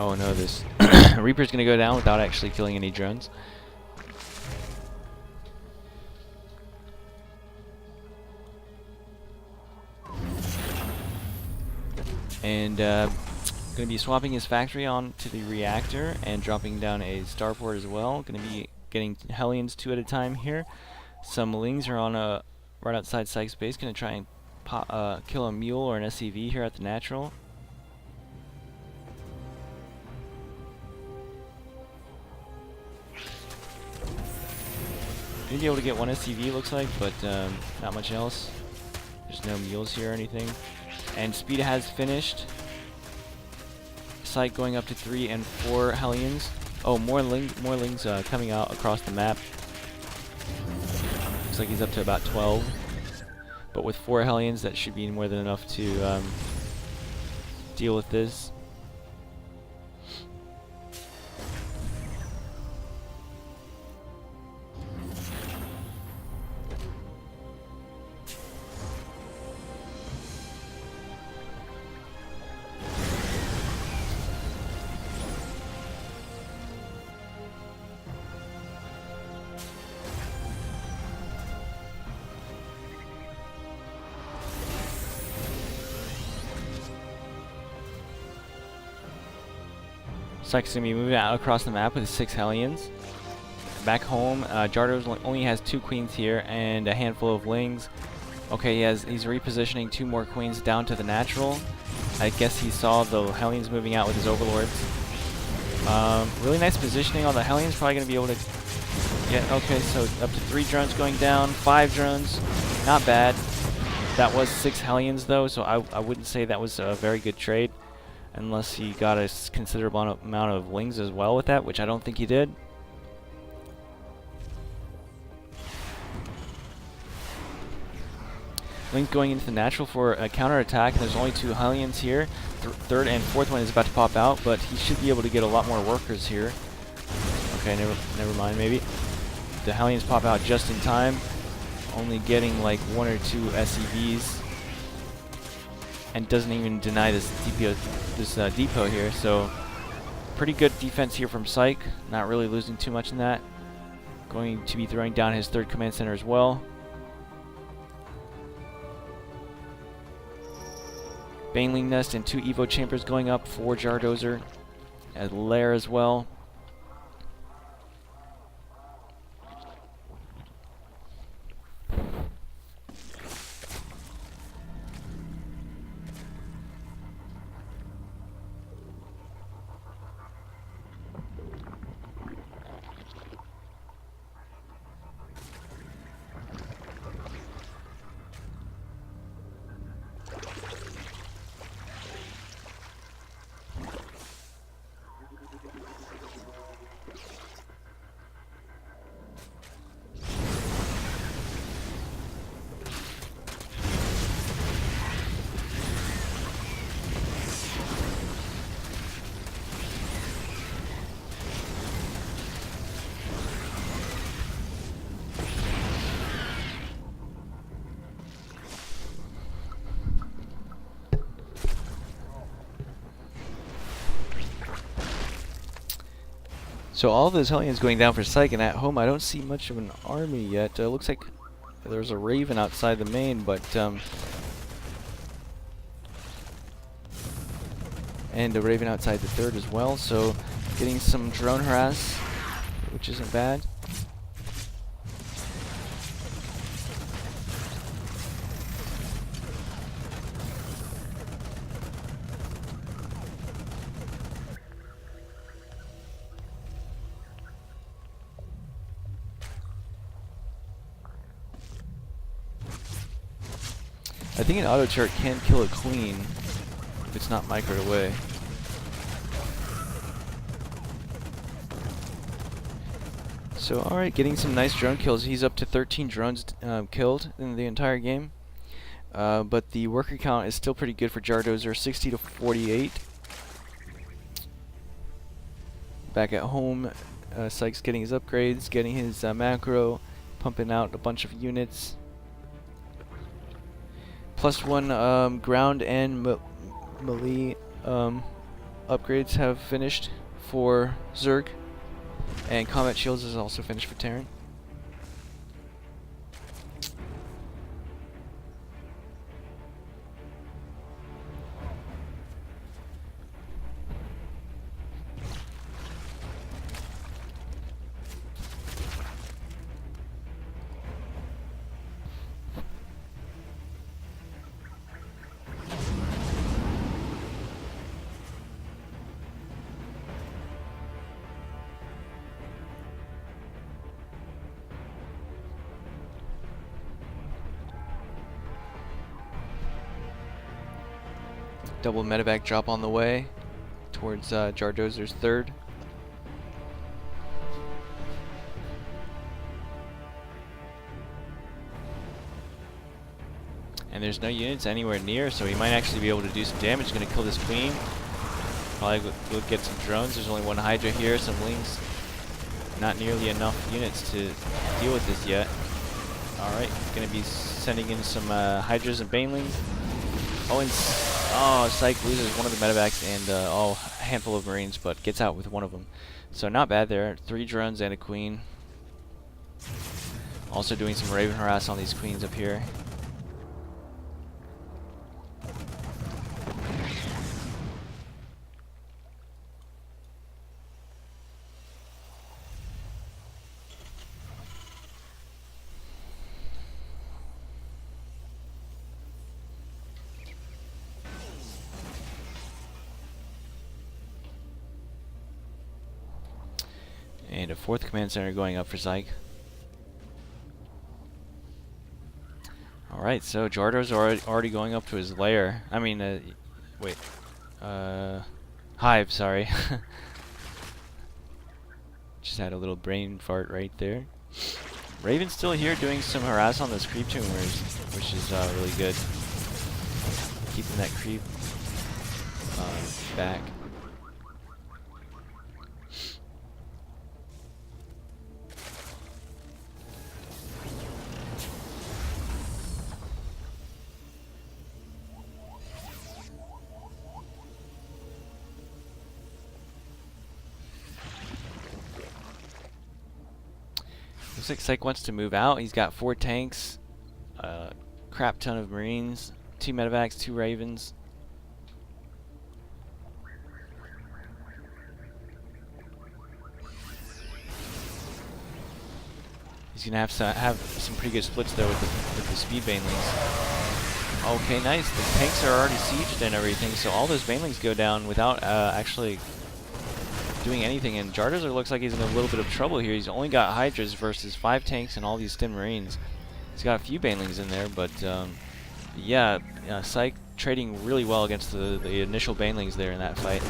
Oh no, this Reaper's gonna go down without actually killing any drones. And gonna be swapping his factory onto the reactor and dropping down a starport as well. Gonna be getting Hellions 2 at a time here. Some Lings are on a right outside Psych's base. Gonna try and kill a mule or an SCV here at the natural. Gonna be able to get one SCV, looks like, but not much else. There's no mules here or anything. And speed has finished. Psych going up to 3 and 4 Hellions. Oh, more Lings coming out across the map. Looks like he's up to about 12. But with 4 Hellions, that should be more than enough to deal with this. Psych's gonna be moving out across the map with 6 Hellions. Back home, Jardos only has 2 queens here and a handful of Lings. Okay, he's repositioning 2 more queens down to the natural. I guess he saw the Hellions moving out with his overlords. Really nice positioning on the Hellions. Probably going to be able to get... Okay, so up to 3 drones going down. 5 drones. Not bad. That was 6 Hellions, though, so I wouldn't say that was a very good trade. Unless he got a considerable amount of wings as well with that, which I don't think he did. Wings going into the natural for a counterattack, and there's only 2 Hellions here. Third and fourth one is about to pop out, but he should be able to get a lot more workers here. Okay, never mind, maybe. The Hellions pop out just in time, only getting like 1 or 2 SCVs, and doesn't even deny this depot here. So pretty good defense here from Psych, not really losing too much in that. Going to be throwing down his 3rd command center as well. Baneling Nest and 2 Evo Chambers going up for Jardozer. As Lair as well. So all those Hellions going down for Psych, and at home I don't see much of an army yet. Looks like there's a Raven outside the main, but and a Raven outside the 3rd as well. So getting some drone harass, which isn't bad. I think an auto turret can kill a queen if it's not microed away. So alright, getting some nice drone kills. He's up to 13 drones killed in the entire game. But the worker count is still pretty good for Jardozer, 60 to 48. Back at home, Sykes getting his upgrades, getting his macro, pumping out a bunch of units. +1 ground and melee upgrades have finished for Zerg, and combat shields is also finished for Terran. Double medevac drop on the way towards Jardozer's 3rd. And there's no units anywhere near, so he might actually be able to do some damage. Gonna kill this queen. Probably will get some drones. There's only 1 Hydra here, some wings. Not nearly enough units to deal with this yet. Alright, gonna be sending in some Hydras and Banelings. Oh, Psych loses one of the medevacs and a handful of Marines, but gets out with one of them. So not bad there. 3 drones and a queen. Also doing some Raven harass on these queens up here. And a 4th command center going up for Psych. Alright, so Jardo's already going up to his lair. I mean, wait. Hive, sorry. Just had a little brain fart right there. Raven's still here doing some harass on those creep tumors, which is really good. Keeping that creep back. Looks like Psych wants to move out. He's got 4 tanks, crap ton of Marines, 2 medevacs, 2 Ravens. He's gonna have some pretty good splits though with the speed banelings. Okay, nice. The tanks are already sieged and everything, so all those banelings go down without actually doing anything. And Jardozer looks like he's in a little bit of trouble here. He's only got Hydras versus 5 tanks and all these Stim Marines. He's got a few banelings in there, but yeah, Psych trading really well against the initial banelings there in that fight.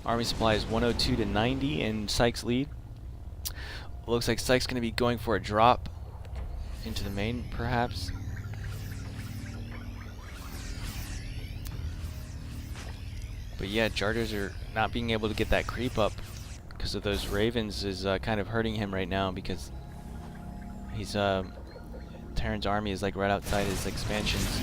Army supply is 102 to 90 in Psych's lead. Looks like Psych's going to be going for a drop into the main, perhaps. But yeah, Jardozer not being able to get that creep up because of those Ravens is kind of hurting him right now, because he's Terran's army is like right outside his expansions.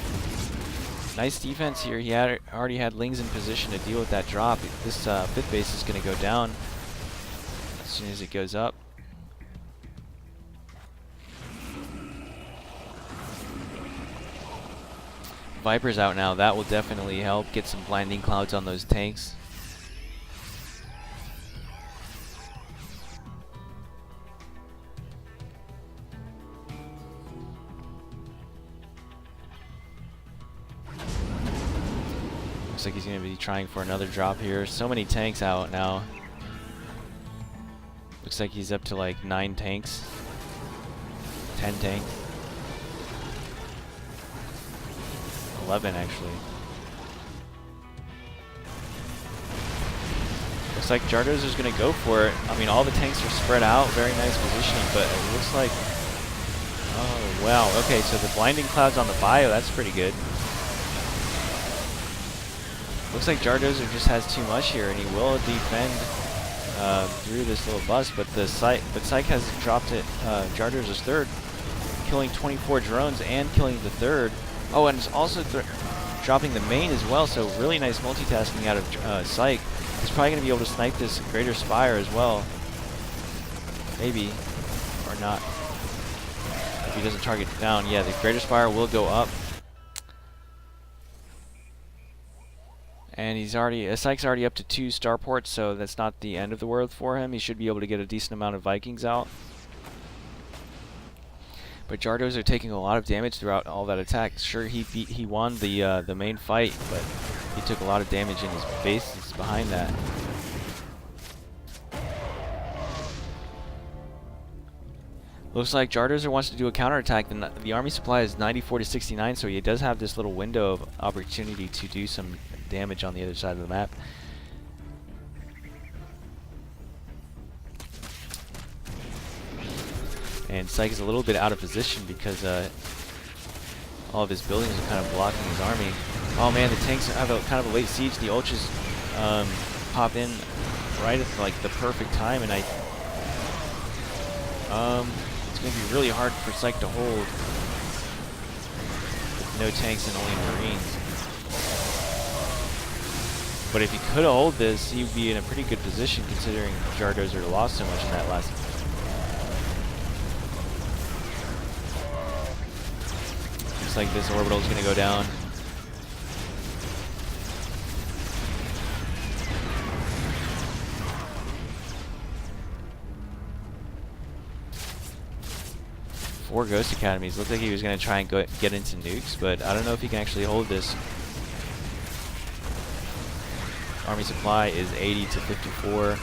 Nice defense here. He already had Lings in position to deal with that drop. This 5th base is going to go down as soon as it goes up. Viper's out now. That will definitely help get some blinding clouds on those tanks. Looks like he's going to be trying for another drop here. So many tanks out now. Looks like he's up to like 9 tanks. 10 tanks. 11 actually. Looks like Jardozer's going to go for it. I mean, all the tanks are spread out. Very nice positioning, but it looks like... Oh, wow. Okay, so the blinding clouds on the bio, that's pretty good. Looks like Jardozer just has too much here, and he will defend through this little bust, but Psych has dropped it. Jardozer's 3rd, killing 24 drones and killing the 3rd. Oh, and it's also dropping the main as well, so really nice multitasking out of Psych. He's probably going to be able to snipe this Greater Spire as well. Maybe. Or not. If he doesn't target down. Yeah, the Greater Spire will go up. And he's already, Psych's already up to 2 starports, so that's not the end of the world for him. He should be able to get a decent amount of Vikings out. But Jardozer taking a lot of damage throughout all that attack. Sure, he won the main fight, but he took a lot of damage in his bases behind that. Looks like Jardozer wants to do a counterattack. The army supply is 94 to 69, so he does have this little window of opportunity to do some damage on the other side of the map. And Psych is a little bit out of position because all of his buildings are kind of blocking his army. Oh man, the tanks have a kind of a late siege. The ultras pop in right at like the perfect time, and it's going to be really hard for Psych to hold with no tanks and only Marines. But if he could hold this, he would be in a pretty good position considering Jardozer lost so much in that last. Looks like this orbital is going to go down. 4 Ghost Academies. Looked like he was going to try and get into nukes, but I don't know if he can actually hold this. Army supply is 80 to 54.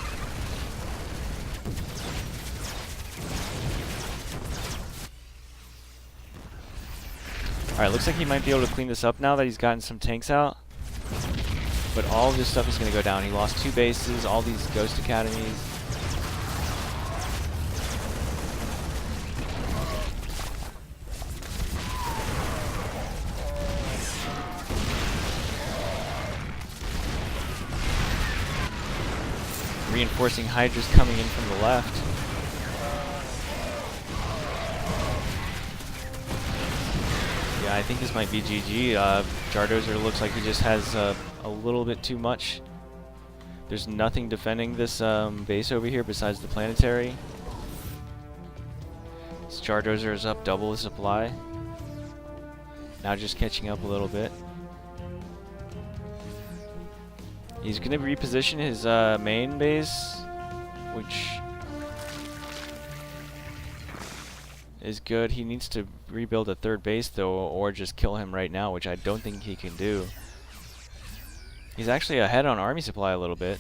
Alright, looks like he might be able to clean this up now that he's gotten some tanks out. But all of this stuff is going to go down. He lost 2 bases, all these Ghost Academies. Reinforcing Hydras coming in from the left. Yeah, I think this might be GG. Jardozer looks like he just has a little bit too much. There's nothing defending this base over here besides the planetary. This Jardozer is up double the supply. Now just catching up a little bit. He's going to reposition his main base, which is good. He needs to rebuild a 3rd base though, or just kill him right now, which I don't think he can do. He's actually ahead on army supply a little bit.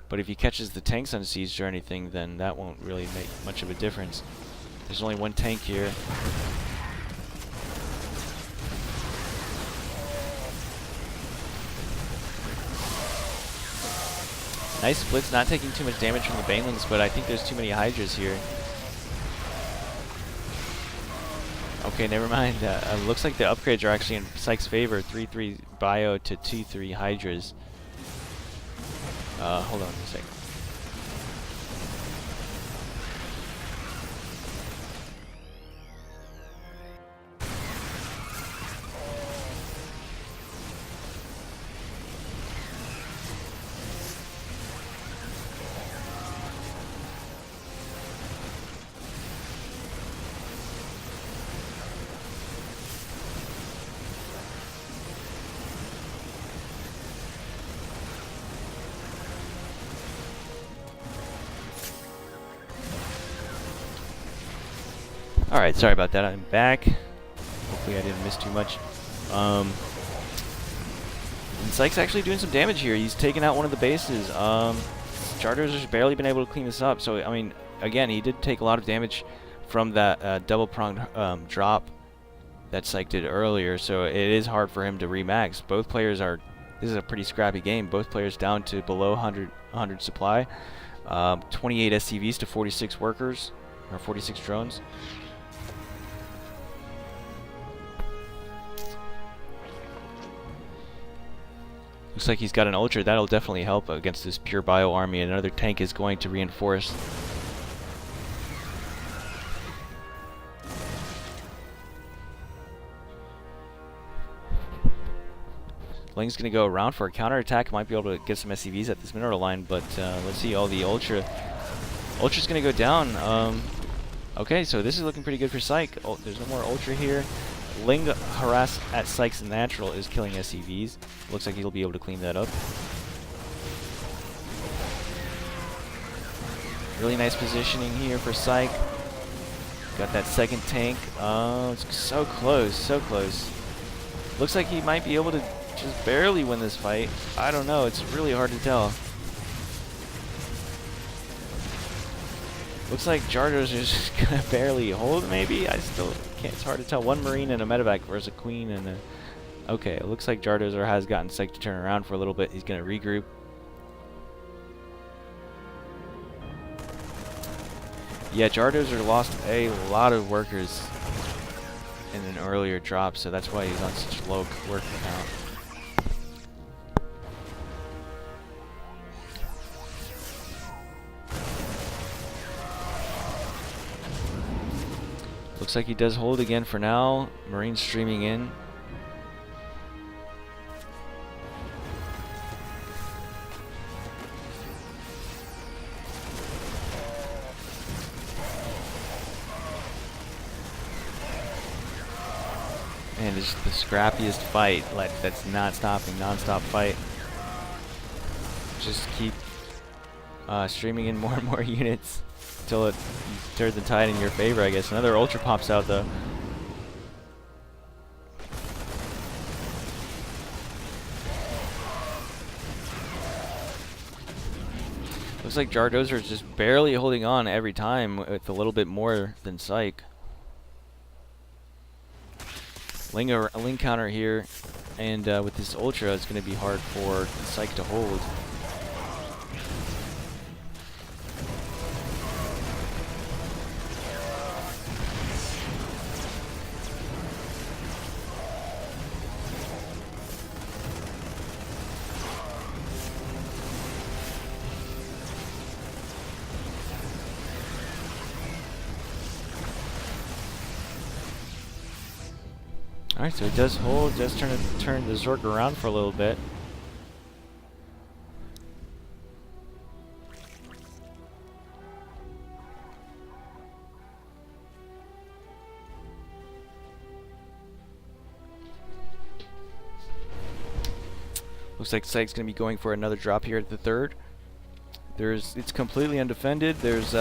But if he catches the tanks unsieged or anything, then that won't really make much of a difference. There's only 1 tank here. Nice splits, not taking too much damage from the Banelings, but I think there's too many Hydras here. Okay, never mind. Looks like the upgrades are actually in Psych's favor. 3-3 Bio to 2-3 Hydras. Hold on a second. Alright, sorry about that. I'm back. Hopefully I didn't miss too much. And Psych's actually doing some damage here. He's taking out one of the bases. Jardozer's barely been able to clean this up. So, I mean, again, he did take a lot of damage from that double-pronged drop that Psych did earlier. So it is hard for him to remax. Both players are... This is a pretty scrappy game. Both players down to below 100 supply. 28 SCVs to 46 workers. Or 46 drones. Looks like he's got an Ultra. That'll definitely help against this pure bio army. Another tank is going to reinforce. Ling's going to go around for a counterattack. Might be able to get some SCVs at this mineral line, but let's see. All the Ultra. Ultra's going to go down. Okay, so this is looking pretty good for Psych. Oh, there's no more Ultra here. Ling harass at Psych's natural is killing SCVs. Looks like he'll be able to clean that up. Really nice positioning here for Psych. Got that 2nd tank. It's so close, so close. Looks like he might be able to just barely win this fight. I don't know, it's really hard to tell. Looks like Jardo's just gonna barely hold, maybe? I still can't, it's hard to tell. 1 Marine and a medevac versus a Queen and a... Okay, it looks like Jardozer has gotten Psych to turn around for a little bit. He's gonna regroup. Yeah, Jardozer lost a lot of workers in an earlier drop, so that's why he's on such low work count. Looks like he does hold again for now. Marine streaming in. And it's the scrappiest fight, like that's not stopping, non-stop fight. Just keep streaming in more and more units until it turns the tide in your favor, I guess. Another Ultra pops out, though. Looks like Jardozer is just barely holding on every time with a little bit more than Psych. Ling counter here, and with this Ultra, it's going to be hard for Psych to hold. Alright, so it does hold, does turn the Zork around for a little bit. Looks like Psych's going to be going for another drop here at the third. It's completely undefended. It's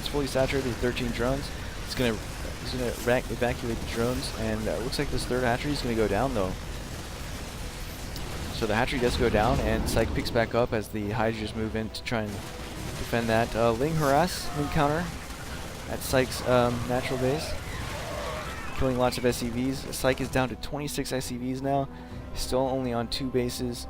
fully saturated with 13 drones. He's going to evacuate the drones, and it looks like this third hatchery is going to go down, though. So the hatchery does go down, and Psych picks back up as the Hydras move in to try and defend that. Ling counter at Psych's natural base, killing lots of SCVs. Psych is down to 26 SCVs now. He's still only on 2 bases.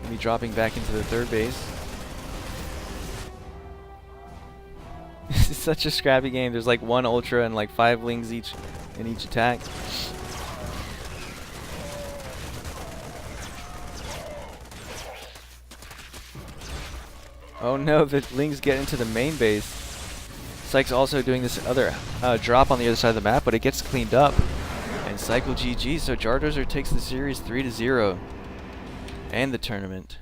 Be dropping back into the third base. This is such a scrappy game. There's like 1 Ultra and like 5 Lings each in each attack. Oh no, the Lings get into the main base. Psych's also doing this other drop on the other side of the map, but it gets cleaned up. And Psych will GG, so Jardozer takes the series 3-0. And the tournament.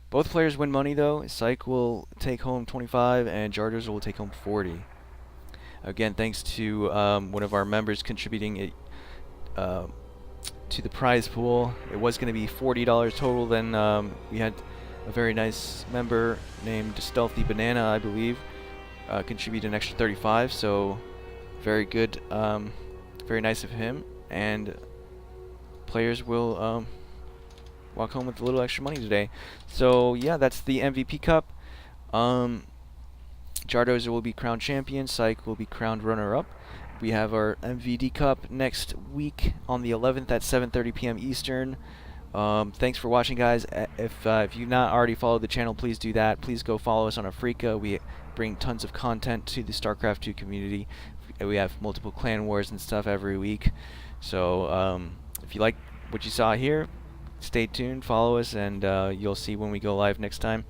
Both players win money, though. Psych will take home 25 and Jardozer will take home 40. Again, thanks to one of our members contributing it to the prize pool. It was going to be $40 total. Then we had a very nice member named Stealthy Banana, I believe, contribute an extra 35. So very good, very nice of him. And players will walk home with a little extra money today. So yeah, that's the MVP Cup. Jardozer will be crowned champion. Psych will be crowned runner-up. We have our MVD Cup next week on the 11th at 7:30 p.m. Eastern. Thanks for watching, guys. If you've not already followed the channel, please do that. Please go follow us on Afrika. We bring tons of content to the StarCraft 2 community. We have multiple clan wars and stuff every week. So if you like what you saw here, stay tuned, follow us, and you'll see when we go live next time.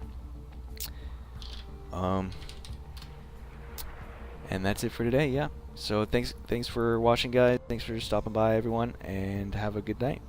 And that's it for today, yeah. So thanks for watching, guys. Thanks for stopping by, everyone, and have a good night.